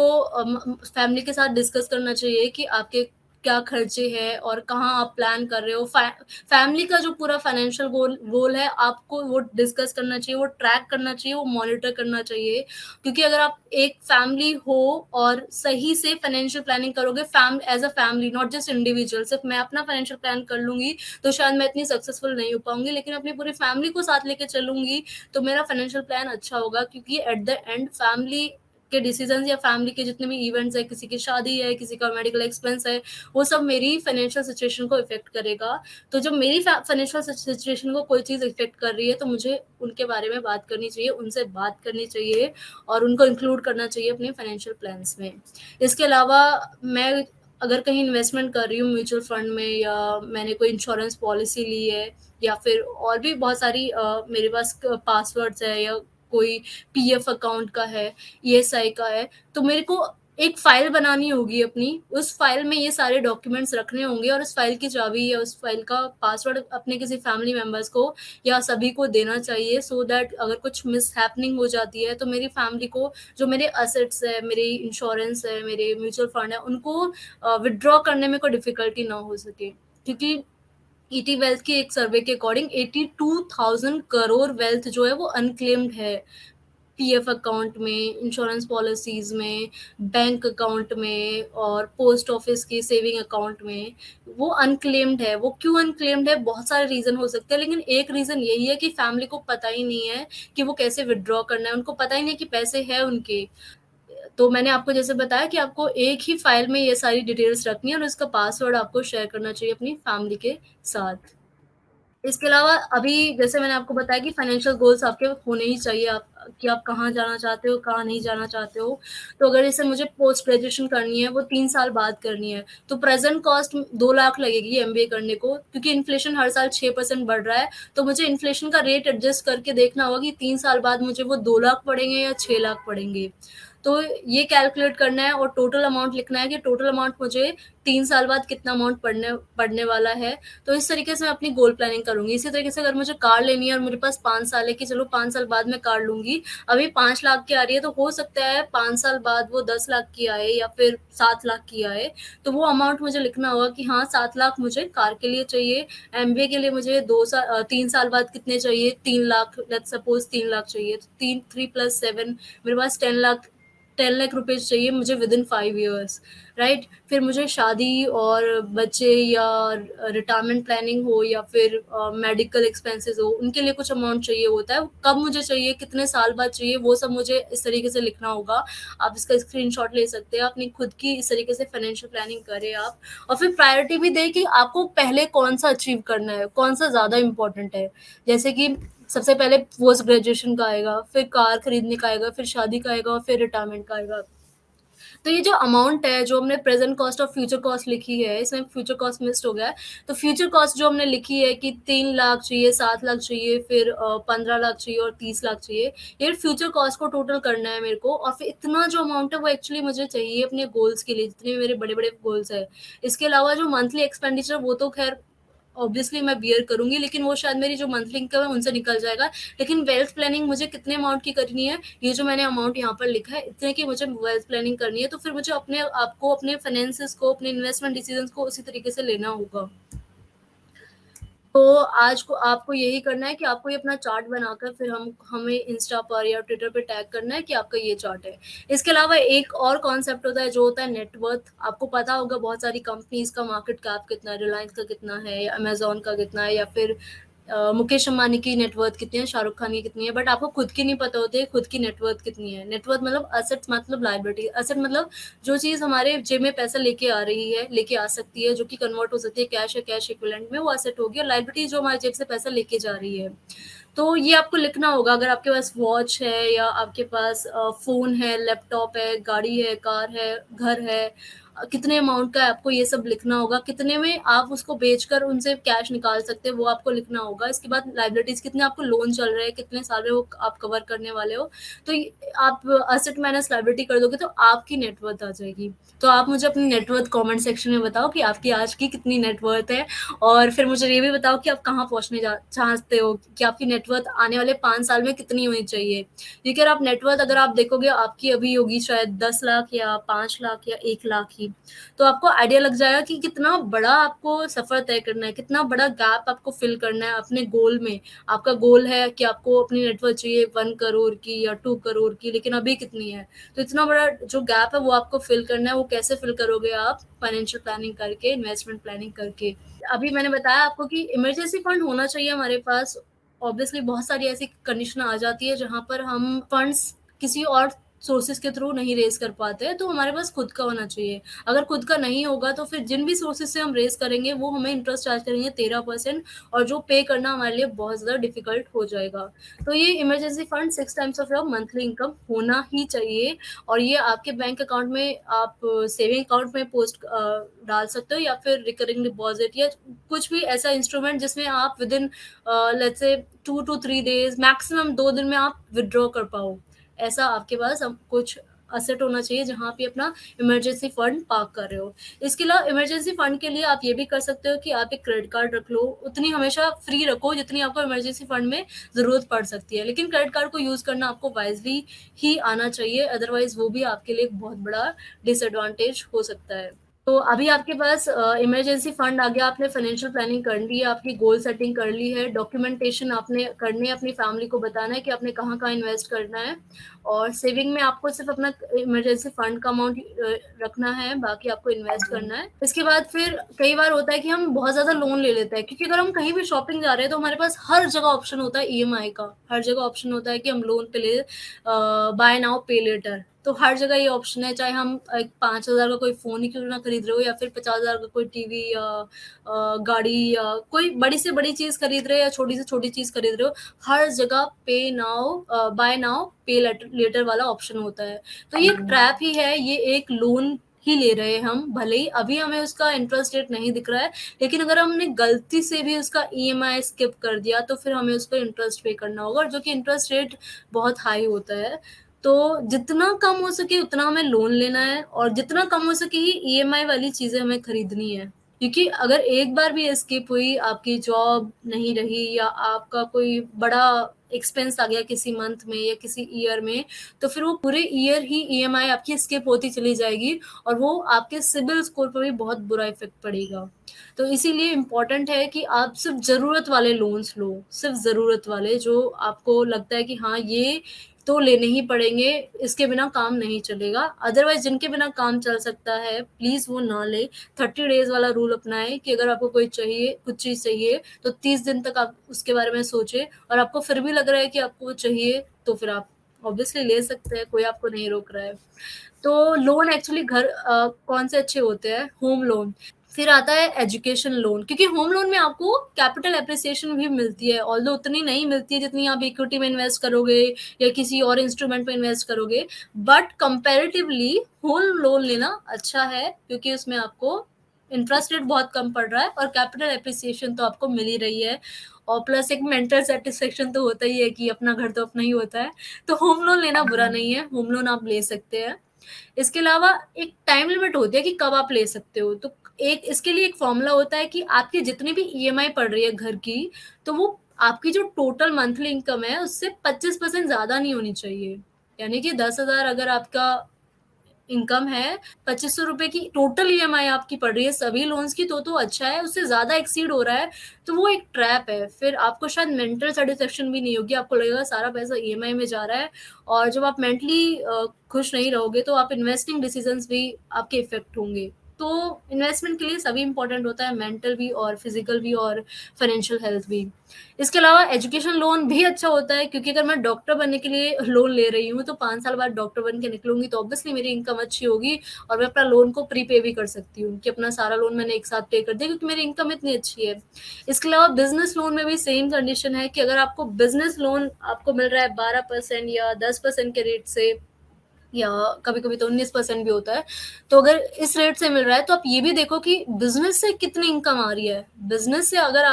फैमिली के साथ डिस्कस करना चाहिए कि आपके क्या खर्चे हैं और कहाँ आप प्लान कर रहे हो। फैमिली का जो पूरा फाइनेंशियल गोल गोल है, आपको वो डिस्कस करना चाहिए, वो ट्रैक करना चाहिए, वो मॉनिटर करना चाहिए। क्योंकि अगर आप एक फैमिली हो और सही से फाइनेंशियल प्लानिंग करोगे, as a family, not just individual, सिर्फ मैं अपना फाइनेंशियल प्लान कर लूंगी तो शायद मैं इतनी सक्सेसफुल नहीं हो पाऊंगी, लेकिन अपनी पूरी फैमिली को साथ लेके चलूंगी तो मेरा फाइनेंशियल प्लान अच्छा होगा। क्योंकि एट द एंड फैमिली के डिसीजन या फैमिली के जितने भी इवेंट्स है, किसी की शादी है, किसी का मेडिकल एक्सपेंस है, वो सब मेरी फाइनेंशियल सिचुएशन को इफेक्ट करेगा। तो जब मेरी फाइनेंशियल सिचुएशन को कोई चीज़ इफेक्ट कर रही है, तो मुझे उनके बारे में बात करनी चाहिए, उनसे बात करनी चाहिए और उनको इंक्लूड करना चाहिए अपने फाइनेंशियल प्लान्स में। इसके अलावा मैं अगर कहीं इन्वेस्टमेंट कर रही हूँ म्यूचुअल फंड में, या मैंने कोई इंश्योरेंस पॉलिसी ली है, या फिर और भी बहुत सारी मेरे पास पासवर्ड्स है, या कोई पीएफ अकाउंट का है, ईएसआई का है, तो मेरे को एक फ़ाइल बनानी होगी अपनी, उस फ़ाइल में ये सारे डॉक्यूमेंट्स रखने होंगे और उस फ़ाइल की चाबी या उस फ़ाइल का पासवर्ड अपने किसी फैमिली मेंबर्स को या सभी को देना चाहिए, सो दैट अगर कुछ मिसहैपनिंग हो जाती है, तो मेरी फैमिली को जो मेरे एसेट्स है, मेरी इंश्योरेंस है, मेरे म्यूचुअल फंड है, उनको विथड्रॉ करने में कोई डिफ़िकल्टी ना हो सके। क्योंकि ईटी वेल्थ की एक सर्वे के अकॉर्डिंग 82,000 करोड़ वेल्थ जो है वो अनक्लेम्ड है। पीएफ अकाउंट में, इंश्योरेंस पॉलिसीज़ में, बैंक अकाउंट में और पोस्ट ऑफिस की सेविंग अकाउंट में, वो अनक्लेम्ड है। वो क्यों अनक्लेम्ड है? बहुत सारे रीज़न हो सकते हैं, लेकिन एक रीज़न यही है कि फैमिली को पता ही नहीं है कि वो कैसे विथड्रॉ करना है, उनको पता ही नहीं है कि पैसे हैं उनके। तो मैंने आपको जैसे बताया कि आपको एक ही फ़ाइल में ये सारी डिटेल्स रखनी है और उसका पासवर्ड आपको शेयर करना चाहिए अपनी फैमिली के साथ। इसके अलावा अभी जैसे मैंने आपको बताया कि फाइनेंशियल गोल्स आपके होने ही चाहिए आप कि आप कहाँ जाना चाहते हो, कहाँ नहीं जाना चाहते हो। तो अगर जैसे मुझे पोस्ट ग्रेजुएशन करनी है, वो 3 साल बाद करनी है, तो प्रेज़ेंट कॉस्ट 2 लाख लगेगी एमबीए करने को, क्योंकि इन्फ्लेशन हर साल 6% बढ़ रहा है, तो मुझे इन्फ्लेशन का रेट एडजस्ट करके देखना होगा कि 3 साल बाद मुझे वो 2 लाख पड़ेंगे या 6 लाख पड़ेंगे। तो ये कैलकुलेट करना है और टोटल अमाउंट लिखना है कि टोटल अमाउंट मुझे 3 साल बाद कितना अमाउंट पड़ने पड़ने वाला है। तो इस तरीके से मैं अपनी गोल प्लानिंग करूँगी। इसी तरीके से अगर मुझे कार लेनी है और मेरे पास 5 साल है कि चलो 5 साल बाद मैं कार लूँगी। अभी 5 लाख की आ रही है, तो हो सकता है 5 साल बाद वो 10 लाख की आए या फिर 7 लाख की आए। तो वो अमाउंट मुझे लिखना होगा कि हाँ, 7 लाख मुझे कार के लिए चाहिए, एमबीए के लिए मुझे 3 साल बाद कितने चाहिए, 3 लाख, लेट्स सपोज़ 3 लाख चाहिए। तो 3 प्लस 7 मेरे पास 10 लाख रुपीज़ चाहिए मुझे विदिन 5 इयर्स, राइट? फिर मुझे शादी और बच्चे या रिटायरमेंट प्लानिंग हो या फिर मेडिकल एक्सपेंसेस हो, उनके लिए कुछ अमाउंट चाहिए होता है। कब मुझे चाहिए, कितने साल बाद चाहिए, वो सब मुझे इस तरीके से लिखना होगा। आप इसका स्क्रीनशॉट ले सकते हैं, अपनी खुद की इस तरीके से फाइनेंशियल प्लानिंग करें आप। और फिर प्रायोरिटी भी दें कि आपको पहले कौन-सा अचीव करना है, कौन-सा ज़्यादा इम्पोर्टेंट है। जैसे कि सबसे पहले पोस्ट ग्रेजुएशन का आएगा, फिर कार खरीदने का आएगा, फिर शादी का आएगा और फिर रिटायरमेंट का आएगा। तो ये जो अमाउंट है, जो हमने प्रेज़ेंट कॉस्ट और फ्यूचर कॉस्ट लिखी है, इसमें फ्यूचर कॉस्ट मिस्ड हो गया है। तो फ्यूचर कॉस्ट जो हमने लिखी है कि 3 लाख चाहिए, 7 लाख चाहिए, फिर 15 लाख चाहिए और 30 लाख चाहिए। ये फ्यूचर कॉस्ट को टोटल करना है मेरे को और फिर इतना जो अमाउंट है वो एक्चुअली मुझे चाहिए अपने गोल्स के लिए, जितने भी मेरे बड़े-बड़े गोल्स हैं। इसके अलावा जो मंथली एक्सपेंडिचर वो तो ख़ैर ऑब्वियसली मैं बियर करूँगी, लेकिन वो शायद मेरी जो मंथली इनकम है उनसे निकल जाएगा। लेकिन वेल्थ प्लानिंग मुझे कितने अमाउंट की करनी है, ये जो मैंने अमाउंट यहाँ पर लिखा है, इतने की मुझे वेल्थ प्लानिंग करनी है, तो फिर मुझे अपने आप को, अपने फाइनेंसेस को, अपने इन्वेस्टमेंट डिसीजंस को उसी तरीके से लेना होगा। तो आज को आपको यही करना है कि आपको ये अपना चार्ट बनाकर फिर हम हमें इंस्टा पर या ट्विटर पे टैग करना है कि आपका ये चार्ट है। इसके अलावा एक और कॉन्सेप्ट होता है जो होता है नेट वर्थ। आपको पता होगा बहुत सारी कंपनीज़ का मार्केट कैप कितना है, रिलायंस का कितना है या अमेज़न का कितना है या फिर मुकेश अंबानी की नेट वर्थ कितनी है, शाहरुख खान की कितनी है, बट आपको खुद की नहीं पता होती है खुद की नेट वर्थ कितनी है। नेट वर्थ मतलब एसेट्स मतलब लायबिलिटी। एसेट मतलब जो चीज़ हमारे जेब में पैसा लेके आ रही है, लेके आ सकती है, जो कि कन्वर्ट हो सकती है कैश या कैश इक्विवेलेंट में, वो एसेट होगी। और लायबिलिटी जो हमारी जेब से पैसा लेके जा रही है। तो ये आपको लिखना होगा अगर आपके पास वॉच है या आपके पास फ़ोन है, लैपटॉप है, गाड़ी है, कार है, घर है, कितने अमाउंट का है आपको ये सब लिखना होगा। कितने में आप उसको बेचकर उनसे कैश निकाल सकते हैं वो आपको लिखना होगा। इसके बाद लायबिलिटीज़ कितने आपको लोन चल रहे हैं, कितने साल में वो आप कवर करने वाले हो। तो ये आप एसेट माइनस लायबिलिटी कर दोगे तो आपकी नेट वर्थ आ जाएगी। तो आप मुझे अपनी नेट वर्थ कमेंट सेक्शन में बताओ कि आपकी आज की कितनी नेट वर्थ है और फिर मुझे ये भी बताओ कि आप कहाँ पहुँचने जा चाहते हो, कि आपकी नेट वर्थ आने वाले 5 साल में कितनी होनी चाहिए। क्योंकि अगर आप नेट वर्थ अगर आप देखोगे आपकी अभी होगी शायद 10 लाख या 5 लाख या 1 लाख ही। तो आपको आइडिया लग जाएगा कि कितना बड़ा आपको सफ़र तय करना है, कितना बड़ा गैप आपको फ़िल करना है अपने गोल में। आपका गोल है कि आपको अपनी नेट वर्थ चाहिए 1 करोड़ की या 2 करोड़ की, लेकिन अभी कितनी है? तो इतना बड़ा जो गैप है वो आपको फ़िल करना है। वो कैसे फ़िल करोगे आप? फाइनेंशियल प्लानिंग करके, इन्वेस्टमेंट प्लानिंग करके। अभी मैंने बताया आपको कि इमरजेंसी फंड होना चाहिए हमारे पास। ऑब्वियसली बहुत सारी ऐसी कंडीशन आ जाती है जहाँ पर हम फंड्स किसी और सोर्सेज़ के थ्रू नहीं रेज़ कर पाते हैं, तो हमारे पास खुद का होना चाहिए। अगर खुद का नहीं होगा तो फिर जिन भी सोर्सेज़ से हम रेज़ करेंगे वो हमें इंटरेस्ट चार्ज करेंगे 13% और जो पे करना हमारे लिए बहुत ज़्यादा डिफ़िकल्ट हो जाएगा। तो ये emergency fund 6 times of your monthly income होना ही चाहिए और ये आपके बैंक अकाउंट में आप सेविंग अकाउंट में डाल सकते हो या फिर रिकरिंग डिपॉज़िट या कुछ भी ऐसा इंस्ट्रूमेंट जिसमें आप within let's say 2 to 3 days maximum 2 दिन में आप विथड्रॉ कर पाओ। ऐसा आपके पास कुछ असेट होना चाहिए जहाँ पे अपना इमरजेंसी फंड पार्क कर रहे हो। इसके अलावा इमरजेंसी फंड के लिए आप ये भी कर सकते हो कि आप एक क्रेडिट कार्ड रख लो, उतनी हमेशा फ्री रखो जितनी आपको इमरजेंसी फंड में ज़रूरत पड़ सकती है। लेकिन क्रेडिट कार्ड को यूज़ करना आपको वाइज़ली ही आना चाहिए, अदरवाइज़ वो भी आपके लिए एक बहुत बड़ा डिसएडवांटेज हो सकता है। तो अभी आपके पास इमरजेंसी फंड आ गया, आपने फाइनेंशियल प्लानिंग कर ली है, आपकी गोल सेटिंग कर ली है, डॉक्यूमेंटेशन आपने करनी है, अपनी फैमिली को बताना है कि आपने कहाँ-कहाँ इन्वेस्ट करना है, और सेविंग में आपको सिर्फ अपना इमरजेंसी फंड का अमाउंट रखना है, बाकी आपको इन्वेस्ट करना है। इसके बाद फिर कई बार होता है कि हम बहुत ज़्यादा लोन ले लेते हैं, क्योंकि अगर हम कहीं भी शॉपिंग जा रहे हैं तो हमारे पास हर जगह ऑप्शन होता है ईएमआई का, हर जगह ऑप्शन होता है कि हम लोन पे ले बाय नाउ पे लेटर। तो हर जगह ये ऑप्शन है, चाहे हम एक 5,000 का कोई फ़ोन ही क्यों ना खरीद रहे हो, या फिर 50,000 का कोई टीवी या गाड़ी या कोई बड़ी से बड़ी चीज़ खरीद रहे हो या छोटी से छोटी चीज़ खरीद रहे हो, हर जगह पे नाउ बाय नाउ पे लेटर वाला ऑप्शन होता है। तो ये एक ट्रैप ही है, ये एक लोन ही ले रहे हैं हम, भले ही अभी हमें उसका इंटरेस्ट रेट नहीं दिख रहा है, लेकिन अगर हमने गलती से भी उसका ईएमआई स्किप कर दिया तो फिर हमें उस पर इंटरेस्ट पे करना होगा, और जो कि इंटरेस्ट रेट बहुत हाई होता है। तो जितना कम हो सके उतना हमें लोन लेना है, और जितना कम हो सके ही ईएमआई वाली चीज़ें हमें खरीदनी है। क्योंकि अगर एक बार भी स्किप हुई, आपकी जॉब नहीं रही या आपका कोई बड़ा एक्सपेंस आ गया किसी मंथ में या किसी ईयर में, तो फिर वो पूरे ईयर ही ईएमआई आपकी स्किप होती चली जाएगी, और वो आपके सिबिल स्कोर पर भी बहुत बुरा इफ़ेक्ट पड़ेगा। तो इसीलिए इम्पोर्टेंट है कि आप सिर्फ़ ज़रूरत वाले लोन्स लो, सिर्फ़ ज़रूरत वाले, जो आपको लगता है कि हाँ, ये तो लेने ही पड़ेंगे, इसके बिना काम नहीं चलेगा। अदरवाइज़ जिनके बिना काम चल सकता है, प्लीज़ वो ना लें। 30 डेज़ वाला रूल अपनाएँ कि अगर आपको कोई चाहिए, कुछ चीज़ चाहिए, तो 30 दिन तक आप उसके बारे में सोचें, और आपको फिर भी लग रहा है कि आपको वो चाहिए, तो फिर आप ऑब्वियसली ले सकते हैं, कोई आपको नहीं रोक रहा है। तो लोन एक्चुअली कौन से अच्छे होते हैं? Home loan. फिर आता है एजुकेशन लोन, क्योंकि होम लोन में आपको कैपिटल एप्रिसिएशन भी मिलती है, ऑल्दो उतनी नहीं मिलती है जितनी आप इक्विटी में इन्वेस्ट करोगे या किसी और इंस्ट्रूमेंट में इन्वेस्ट करोगे, बट कंपैरेटिवली होम लोन लेना अच्छा है, क्योंकि उसमें आपको इंटरेस्ट रेट बहुत कम पड़ रहा है और कैपिटल एप्रिसिएशन तो आपको मिल ही रही है, और प्लस एक मेंटल सेटिस्फेक्शन तो होता ही है कि अपना घर तो अपना ही होता है। तो होम लोन लेना बुरा नहीं है, होम लोन आप ले सकते हैं। इसके अलावा एक टाइम लिमिट होती है कि कब आप ले सकते हो, तो एक इसके लिए एक फॉर्मूला होता है कि आपकी जितनी भी ईएमआई पड़ रही है घर की, तो वो आपकी जो टोटल मंथली इनकम है उससे 25% ज़्यादा नहीं होनी चाहिए। यानी कि 10,000 अगर आपका इनकम है, 2500 रुपए की टोटल ईएमआई आपकी पड़ रही है सभी लोन्स की, तो अच्छा है, उससे ज़्यादा एक्सीड हो रहा है, तो वो एक ट्रैप है। फिर आपको शायद मेंटल सैटिस्फैक्शन भी नहीं होगी, आपको लगेगा सारा पैसा ईएमआई में जा रहा है, और जब आप मेंटली खुश नहीं रहोगे, तो आप इन्वेस्टिंग डिसीज़न्स भी आपके इफ़ेक्ट होंगे। तो इन्वेस्टमेंट के लिए सभी इम्पोर्टेंट होता है, मेंटल भी और फिज़िकल भी और फाइनेंशियल हेल्थ भी। इसके अलावा एजुकेशन लोन भी अच्छा होता है, क्योंकि अगर मैं डॉक्टर बनने के लिए लोन ले रही हूँ, तो 5 साल बाद डॉक्टर बन के निकलूँगी, तो ऑब्वियसली मेरी इनकम अच्छी होगी, और मैं अपना लोन को प्रीपे भी कर सकती हूँ कि अपना सारा लोन मैंने एक साथ पे कर दिया, क्योंकि मेरी इनकम इतनी अच्छी है। इसके अलावा बिज़नेस लोन में भी सेम कंडीशन है कि अगर आपको बिज़नेस लोन आपको मिल रहा है 12% या 10% के रेट से, या कभी-कभी तो 19% भी होता है। तो अगर इस रेट से मिल रहा है, तो आप ये भी देखो कि बिज़नेस से कितनी इनकम आ रही है। बिज़नेस से अगर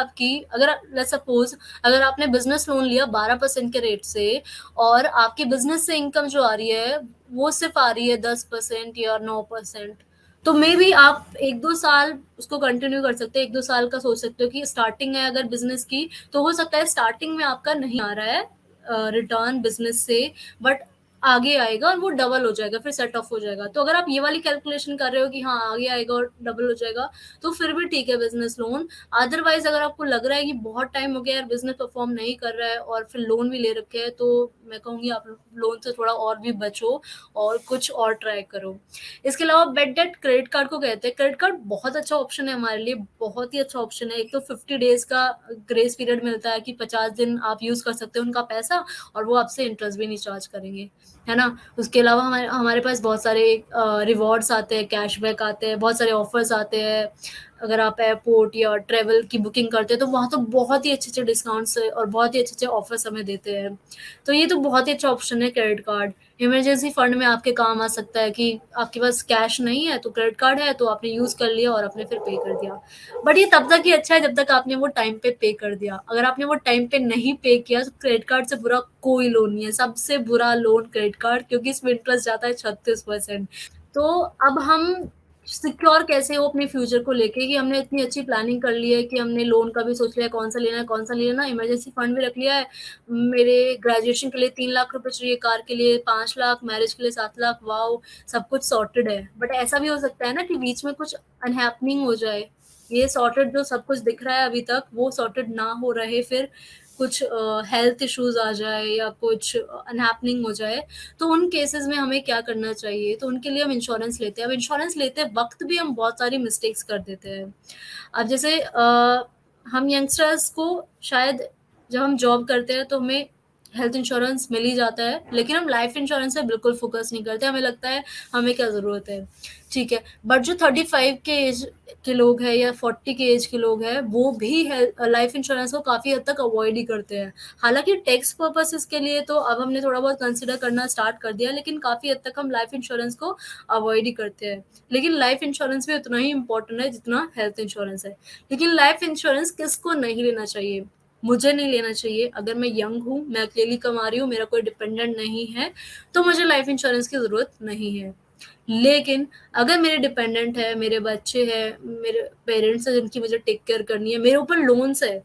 लेट्स सपोज़ अगर आपने बिज़नेस लोन लिया 12% के रेट से, और आपकी बिज़नेस से इनकम जो आ रही है, वो सिर्फ़ आ रही है 10% या 9%। तो मेबी आप 1-2 साल उसको कंटिन्यू कर सकते हैं, 1-2 साल का सोच सकते हो कि स्टार्टिंग है अगर बिज़नेस की, तो हो सकता है स्टार्टिंग में आपका नहीं आ रहा है रिटर्न बिज़नेस से, बट आगे आएगा और वो डबल हो जाएगा, फिर सेट ऑफ हो जाएगा। तो अगर आप ये वाली कैलकुलेशन कर रहे हो कि हाँ, आगे आएगा और डबल हो जाएगा, तो फिर भी ठीक है बिज़नेस लोन। अदरवाइज़ अगर आपको लग रहा है कि बहुत टाइम हो गया यार, बिज़नेस परफ़ॉर्म नहीं कर रहा है और फिर लोन भी ले रखे हैं, तो मैं कहूँगी आप लोन से थोड़ा और भी बचो और कुछ और ट्राई करो। इसके अलावा बेड डेट क्रेडिट कार्ड को कहते हैं। क्रेडिट कार्ड बहुत अच्छा ऑप्शन है हमारे लिए, बहुत ही अच्छा ऑप्शन है। एक तो 50 डेज़ का ग्रेस पीरियड मिलता है कि 50 दिन आप यूज़ कर सकते हो उनका पैसा, और वो आपसे इंटरेस्ट भी नहीं चार्ज करेंगे, है ना? उसके अलावा हमारे हमारे पास बहुत सारे रिवॉर्ड्स आते हैं, कैशबैक आते हैं, बहुत सारे ऑफ़र्स आते हैं। अगर आप एयरपोर्ट या ट्रैवल की बुकिंग करते हैं, तो वहाँ तो बहुत ही अच्छे-अच्छे डिस्काउंट्स और बहुत ही अच्छे-अच्छे ऑफ़र्स हमें देते हैं। तो ये तो बहुत ही अच्छा ऑप्शन है क्रेडिट कार्ड। इमरजेंसी फंड में आपके काम आ सकता है कि आपके पास कैश नहीं है तो क्रेडिट कार्ड है तो आपने यूज़ कर लिया और आपने फिर पे कर दिया। बट ये तब तक ही अच्छा है जब तक आपने वो टाइम पे कर दिया। अगर आपने वो टाइम पे नहीं पे किया तो क्रेडिट कार्ड से बुरा कोई लोन नहीं है। सबसे बुरा लोन क्रेडिट कार्ड, क्योंकि इसमें इंटरेस्ट जाता है 36%। तो अब हम सिक्योर कैसे हो अपने फ्यूचर को लेके कि हमने इतनी अच्छी प्लानिंग कर ली है कि हमने लोन का भी सोच लिया है कौन सा लेना है, कौन सा नहीं लेना, इमरजेंसी फंड भी रख लिया है। मेरे ग्रेजुएशन के लिए 3 लाख रुपए चाहिए, कार के लिए 5 लाख, मैरिज के लिए 7 लाख, वाओ, सब कुछ सॉर्टेड है। बट ऐसा भी हो सकता है ना कि बीच में कुछ अनहैपनिंग हो जाए। ये सॉर्टेड जो सब कुछ दिख रहा है अभी तक वो सॉर्टेड ना हो रहे, फिर कुछ हेल्थ इश्यूज आ जाए या कुछ अनहैपनिंग हो जाए, तो उन केसेस में हमें क्या करना चाहिए? तो उनके लिए हम इंश्योरेंस लेते हैं। अब इंश्योरेंस लेते वक्त भी हम बहुत सारी मिस्टेक्स कर देते हैं। अब जैसे हम यंगस्टर्स को शायद जब हम जॉब करते हैं तो हमें हेल्थ इंश्योरेंस मिल ही जाता है, लेकिन हम लाइफ इंश्योरेंस पे बिल्कुल फोकस नहीं करते। हमें लगता है हमें क्या ज़रूरत है, ठीक है। बट जो 35 के एज के लोग हैं या 40 के एज के लोग हैं, वो भी लाइफ इंश्योरेंस को काफ़ी हद तक अवॉइड ही करते हैं। हालांकि टैक्स पर्पसेस के लिए तो अब हमने थोड़ा बहुत कंसिडर करना स्टार्ट कर दिया, लेकिन काफ़ी हद तक हम लाइफ इंश्योरेंस को अवॉइड ही करते हैं। लेकिन लाइफ इंश्योरेंस भी उतना ही इंपॉर्टेंट है जितना हेल्थ इंश्योरेंस है। लेकिन लाइफ इंश्योरेंस किसको नहीं लेना चाहिए? मुझे नहीं लेना चाहिए। अगर मैं यंग हूँ, मैं अकेली कमा रही हूँ, मेरा कोई डिपेंडेंट नहीं है, तो मुझे लाइफ इंश्योरेंस की ज़रूरत नहीं है। लेकिन अगर मेरे डिपेंडेंट है, मेरे बच्चे हैं, मेरे पेरेंट्स हैं जिनकी मुझे टेक केयर करनी है, मेरे ऊपर लोन्स है,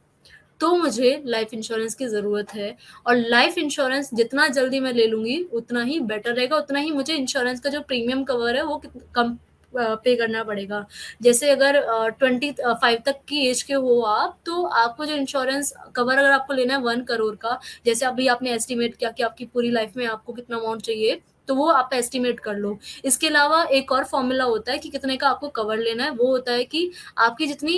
तो मुझे लाइफ इंश्योरेंस की ज़रूरत है। और लाइफ इंश्योरेंस जितना जल्दी मैं ले लूँगी उतना ही बेटर रहेगा, उतना ही मुझे इंश्योरेंस का जो प्रीमियम कवर है वो कम पे करना पड़ेगा। जैसे अगर 25 तक की एज के हो आप, तो आपको जो इंश्योरेंस कवर अगर आपको लेना है 1 करोड़ का, जैसे अभी आपने एस्टिमेट किया कि आपकी पूरी लाइफ में आपको कितना अमाउंट चाहिए, तो वो आप एस्टिमेट कर लो। इसके अलावा एक और फॉर्मूला होता है कि कितने का आपको कवर लेना है, वो होता है कि आपकी जितनी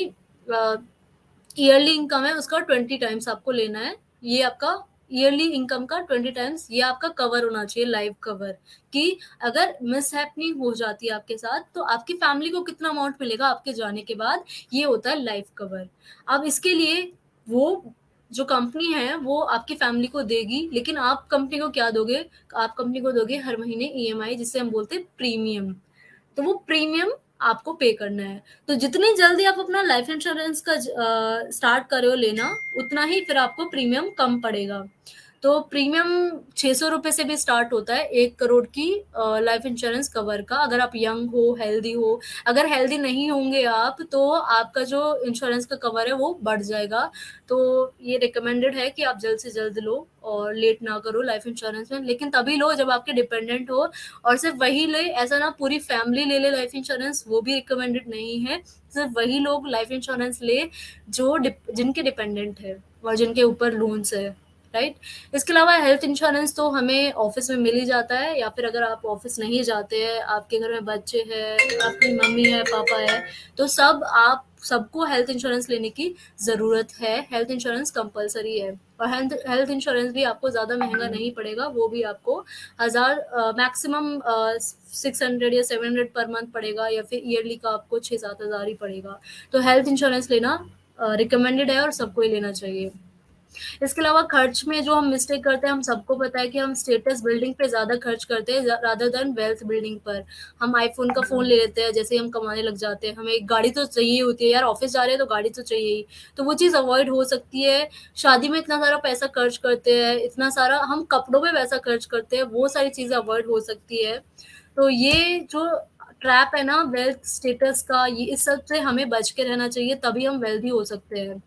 ईयरली इनकम है उसका 20 टाइम्स आपको लेना है। ये आपका ईयरली इनकम का 20 टाइम्स ये आपका कवर होना चाहिए, लाइव कवर, कि अगर मिस हैपनिंग हो जाती है आपके साथ तो आपकी फैमिली को कितना अमाउंट मिलेगा आपके जाने के बाद, ये होता है लाइफ कवर। अब इसके लिए वो जो कंपनी है वो आपकी फैमिली को देगी, लेकिन आप कंपनी को क्या दोगे? आप कंपनी को दोगे हर महीने ईएमआई, जिसे हम बोलते हैं प्रीमियम। तो वो प्रीमियम आपको पे करना है। तो जितनी जल्दी आप अपना लाइफ इंश्योरेंस का स्टार्ट कर रहे हो लेना, उतना ही फिर आपको प्रीमियम कम पड़ेगा। तो प्रीमियम 600 रुपए से भी स्टार्ट होता है 1 करोड़ की लाइफ इंश्योरेंस कवर का, अगर आप यंग हो, हेल्दी हो। अगर हेल्दी नहीं होंगे आप, तो आपका जो इंश्योरेंस का कवर है वो बढ़ जाएगा। तो ये रिकमेंडेड है कि आप जल्द से जल्द लो और लेट ना करो लाइफ इंश्योरेंस में, लेकिन तभी लो जब आपके डिपेंडेंट हो। और सिर्फ वही ले, ऐसा ना पूरी फैमिली ले ले लाइफ इंश्योरेंस, वो भी रिकमेंडेड नहीं है। सिर्फ वही लोग लाइफ इंश्योरेंस ले जो जिनके डिपेंडेंट है और जिनके ऊपर लोन्स है, राइट। इसके अलावा हेल्थ इंश्योरेंस तो हमें ऑफिस में मिल ही जाता है, या फिर अगर आप ऑफिस नहीं जाते हैं, आपके घर में बच्चे हैं, आपकी मम्मी है, पापा है, तो आप सबको हेल्थ इंश्योरेंस लेने की ज़रूरत है। हेल्थ इंश्योरेंस कंपलसरी है। और हेल्थ हेल्थ इंश्योरेंस भी आपको ज़्यादा महंगा नहीं पड़ेगा, वो भी आपको 1000 मैक्सिमम 600 या 700 पर मंथ पड़ेगा, या फिर ईयरली का आपको 6-7 हज़ार ही पड़ेगा। तो हेल्थ इंश्योरेंस लेना रिकमेंडेड है और सबको ही लेना चाहिए। इसके अलावा खर्च में जो हम मिस्टेक करते हैं, हम सबको पता है कि हम स्टेटस बिल्डिंग पे ज़्यादा खर्च करते हैं रादर देन वेल्थ बिल्डिंग पर। हम आईफ़ोन का फ़ोन ले लेते हैं जैसे ही हम कमाने लग जाते हैं। हमें एक गाड़ी तो चाहिए होती है यार, ऑफ़िस जा रहे हैं तो गाड़ी तो चाहिए ही। तो वो चीज़ अवॉइड हो सकती है। शादी में इतना सारा पैसा खर्च करते हैं, इतना सारा हम कपड़ों पे पैसा खर्च करते हैं, वो सारी चीज़ें अवॉइड हो सकती है। तो ये जो ट्रैप है ना वेल्थ स्टेटस का, ये इस सब से हमें बच के रहना चाहिए, तभी हम वेल्दी हो सकते हैं।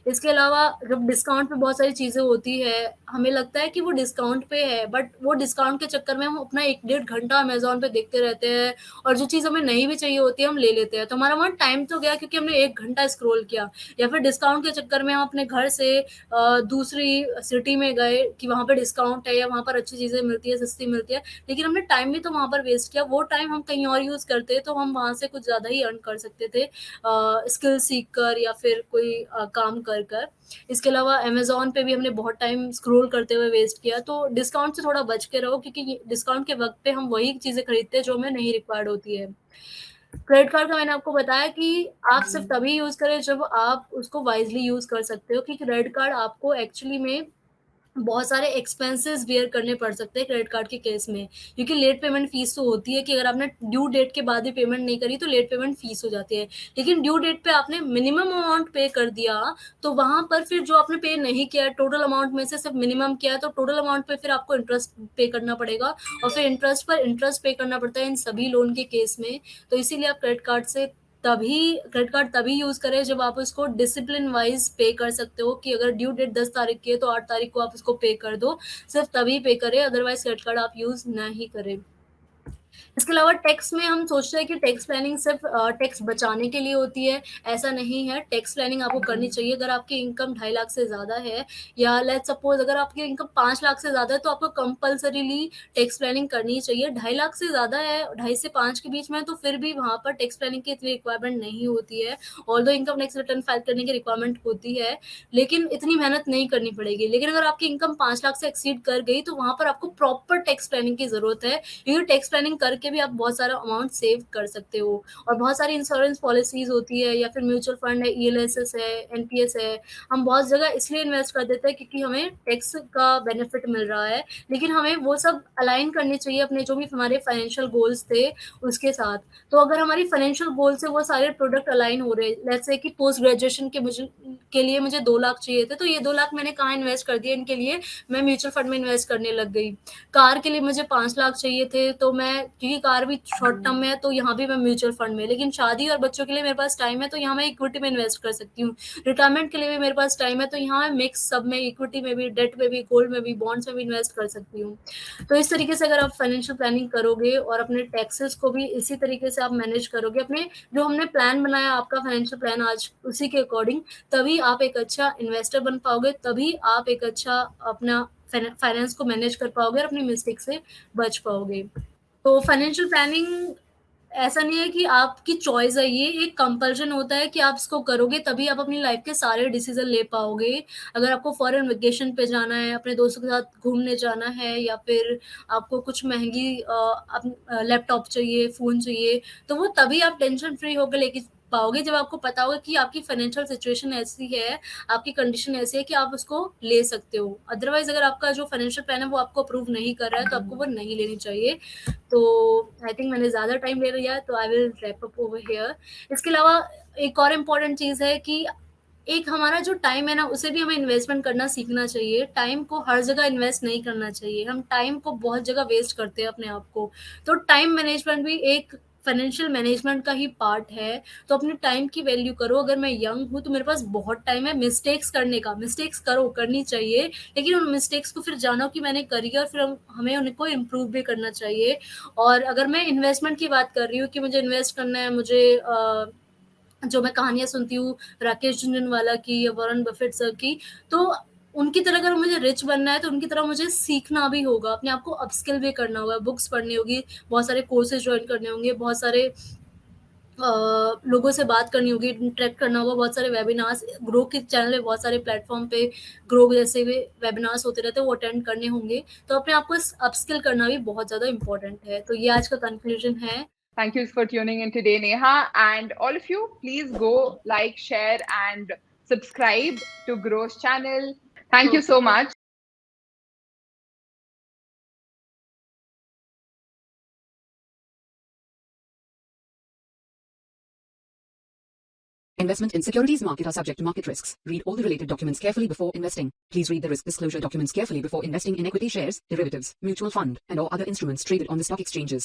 इसके अलावा जब डिस्काउंट पे बहुत सारी चीज़ें होती है, हमें लगता है कि वो डिस्काउंट पे है, बट वो डिस्काउंट के चक्कर में हम अपना 1 डेढ़ घंटा अमेज़न पे देखते रहते हैं, और जो चीज़ हमें नहीं भी चाहिए होती है हम ले लेते हैं। तो हमारा वहाँ टाइम तो गया क्योंकि हमने 1 घंटा स्क्रॉल किया, या फिर डिस्काउंट के चक्कर में हम अपने घर से दूसरी सिटी में गए कि वहाँ पे डिस्काउंट है या वहाँ पर अच्छी चीज़ें मिलती है, सस्ती मिलती है, लेकिन हमने टाइम भी तो वहाँ पर वेस्ट किया। वो टाइम हम कहीं और यूज़ करते तो हम वहाँ से कुछ ज़्यादा ही अर्न कर सकते थे, स्किल सीख कर या फिर कोई काम कर कर। इसके अलावा अमेज़न पे भी हमने बहुत टाइम स्क्रॉल करते हुए वेस्ट किया। तो डिस्काउंट से थोड़ा बच के रहो, क्योंकि ये डिस्काउंट के वक़्त पे हम वही चीज़ें खरीदते हैं जो हमें नहीं रिक्वायर्ड होती है। क्रेडिट कार्ड का मैंने आपको बताया कि आप सिर्फ़ तभी यूज़ करें जब आप उसको वाइज़ली यूज़ कर सकते हो, कि क्रेडिट कार्ड आपको एक्चुअली में बहुत सारे एक्सपेंसेस बियर करने पड़ सकते हैं क्रेडिट कार्ड के केस में, क्योंकि लेट पेमेंट फीस तो होती है कि अगर आपने ड्यू डेट के बाद भी पेमेंट नहीं करी तो लेट पेमेंट फीस हो जाती है। लेकिन ड्यू डेट पे आपने मिनिमम अमाउंट पे कर दिया, तो वहाँ पर फिर जो आपने पे नहीं किया है, टोटल अमाउंट में से सिर्फ मिनिमम किया है, तो टोटल अमाउंट पे फिर आपको इंटरेस्ट पे करना पड़ेगा, और फिर इंटरेस्ट पर इंटरेस्ट पे करना पड़ता है इन सभी लोन के केस में। तो इसीलिए आप तभी क्रेडिट कार्ड तभी यूज करें जब आप उसको डिसिप्लिन वाइज पे कर सकते हो, कि अगर ड्यू डेट 10 तारीख की है तो 8 तारीख को आप उसको पे कर दो, सिर्फ तभी पे करें, अदरवाइज क्रेडिट कार्ड आप यूज ना ही करें। इसके अलावा टैक्स में हम सोचते हैं कि टैक्स प्लानिंग सिर्फ टैक्स बचाने के लिए होती है, ऐसा नहीं है। टैक्स प्लानिंग आपको करनी चाहिए अगर आपकी इनकम 2.5 लाख से ज़्यादा है, या लेट्स सपोज अगर आपकी इनकम 5 लाख से ज़्यादा है तो आपको कंपल्सरीली टैक्स प्लानिंग करनी चाहिए। 2.5 लाख से ज़्यादा है, 2.5 से 5 के बीच में, तो फिर भी वहाँ पर टैक्स प्लानिंग की इतनी रिक्वायरमेंट नहीं होती है। Although income tax return file करने की रिक्वायरमेंट होती है, लेकिन इतनी मेहनत नहीं करनी पड़ेगी। लेकिन अगर आपकी इनकम 5 लाख से एक्सीड कर गई तो वहाँ पर आपको प्रॉपर टैक्स प्लानिंग की ज़रूरत है, क्योंकि टैक्स प्लानिंग करके भी आप बहुत सारा अमाउंट सेव कर सकते हो। और बहुत सारी इंश्योरेंस पॉलिसीज होती है, या फिर म्यूचुअल फंड है, ईएलएसएस है, एनपीएस है, हम बहुत जगह इसलिए इन्वेस्ट कर देते हैं क्योंकि हमें टैक्स का बेनिफिट मिल रहा है, लेकिन हमें वो सब अलाइन करने चाहिए अपने जो भी हमारे फाइनेंशियल गोल्स थे उसके साथ। तो अगर हमारी फाइनेंशियल गोल से वो सारे प्रोडक्ट अलाइन हो रहे, लेट्स से कि पोस्ट ग्रेजुएशन के लिए मुझे 2 लाख चाहिए थे, तो ये 2 लाख मैंने कहाँ इन्वेस्ट कर दिया इनके लिए, मैं म्यूचुअल फंड में इन्वेस्ट करने लग गई। कार के लिए मुझे 5 लाख चाहिए थे, तो मैं, क्योंकि कार भी शॉर्ट टर्म में है, तो यहाँ भी मैं म्यूचुअल फंड में। लेकिन शादी और बच्चों के लिए मेरे पास टाइम है, तो यहाँ मैं इक्विटी में इन्वेस्ट कर सकती हूँ। रिटायरमेंट के लिए भी मेरे पास टाइम है, तो यहाँ मैं मिक्स सब में, इक्विटी में भी, डेट में भी, गोल्ड में भी, बॉन्ड्स में भी इन्वेस्ट कर सकती हूँ। तो इस तरीके से अगर आप फाइनेंशियल प्लानिंग करोगे और अपने टैक्सेस को भी इसी तरीके से आप मैनेज करोगे, अपने जो हमने प्लान बनाया आपका फाइनेंशियल प्लान आज उसी के अकॉर्डिंग, तभी आप एक अच्छा इन्वेस्टर बन पाओगे, तभी आप एक अच्छा अपना फाइनेंस को मैनेज कर पाओगे और अपनी मिस्टेक से बच पाओगे। तो फाइनेंशियल प्लानिंग ऐसा नहीं है कि आपकी चॉइस है, ये एक कंपल्शन होता है कि आप इसको करोगे तभी आप अपनी लाइफ के सारे डिसीजन ले पाओगे। अगर आपको फॉरेन वेकेशन पे जाना है, अपने दोस्तों के साथ घूमने जाना है, या फिर आपको कुछ महंगी लैपटॉप चाहिए, फ़ोन चाहिए, तो वो तभी आप टेंशन फ्री होकर लेके पाओगे जब आपको पता होगा कि आपकी फाइनेंशियल सिचुएशन ऐसी है, आपकी कंडीशन ऐसी है कि आप उसको ले सकते हो। अदरवाइज़ अगर आपका जो फाइनेंशियल प्लान है वो आपको अप्रूव नहीं कर रहा है, तो आपको वो नहीं लेनी चाहिए। तो आई थिंक मैंने ज़्यादा टाइम ले लिया है, तो I will wrap up over here. इसके अलावा एक और इम्पोर्टेंट चीज़ है कि एक हमारा जो टाइम है ना, उसे भी हमें इन्वेस्टमेंट करना सीखना चाहिए। टाइम को हर जगह इन्वेस्ट नहीं करना चाहिए, हम टाइम को बहुत जगह वेस्ट करते हैं अपने आप को। तो टाइम मैनेजमेंट भी एक फाइनेंशियल मैनेजमेंट का ही पार्ट है। तो अपने टाइम की वैल्यू करो। अगर मैं यंग हूँ तो मेरे पास बहुत टाइम है मिस्टेक्स करने का, मिस्टेक्स करो, करनी चाहिए, लेकिन उन मिस्टेक्स को फिर जानो कि मैंने करी है, और फिर हमें उनको इम्प्रूव भी करना चाहिए। और अगर मैं इन्वेस्टमेंट की बात कर रही हूँ कि मुझे इन्वेस्ट करना है, मुझे जो मैं कहानियाँ सुनती हूँ राकेश झुनझुनवाला की या वॉरेन बफेट सर की, तो उनकी तरह अगर मुझे रिच बनना है तो उनकी तरह मुझे सीखना भी होगा, अपने आप को अपस्किल भी करना होगा, बुक्स पढ़नी होगी, बहुत सारे कोर्सेज ज्वाइन करने होंगे, बहुत सारे लोगों से बात करनी होगी, इंटरेक्ट करना होगा, बहुत सारे वेबिनार्स, ग्रो के चैनल पे बहुत सारे प्लेटफॉर्म पे ग्रो जैसे भी वेबिनार्स होते रहते हैं, वो अटेंड करने होंगे। तो अपने आप को अपस्किल करना भी बहुत ज़्यादा इम्पोर्टेंट है। तो ये आज का कंक्लूजन है। Thank you for tuning in today, Neha. And all of you, please go like, share, and subscribe to Grow's channel. Thank you so much. Investment in securities market are subject to market risks. Read all the related documents carefully before investing. Please read the risk disclosure documents carefully before investing in equity shares, derivatives, mutual fund, and or other instruments traded on the stock exchanges.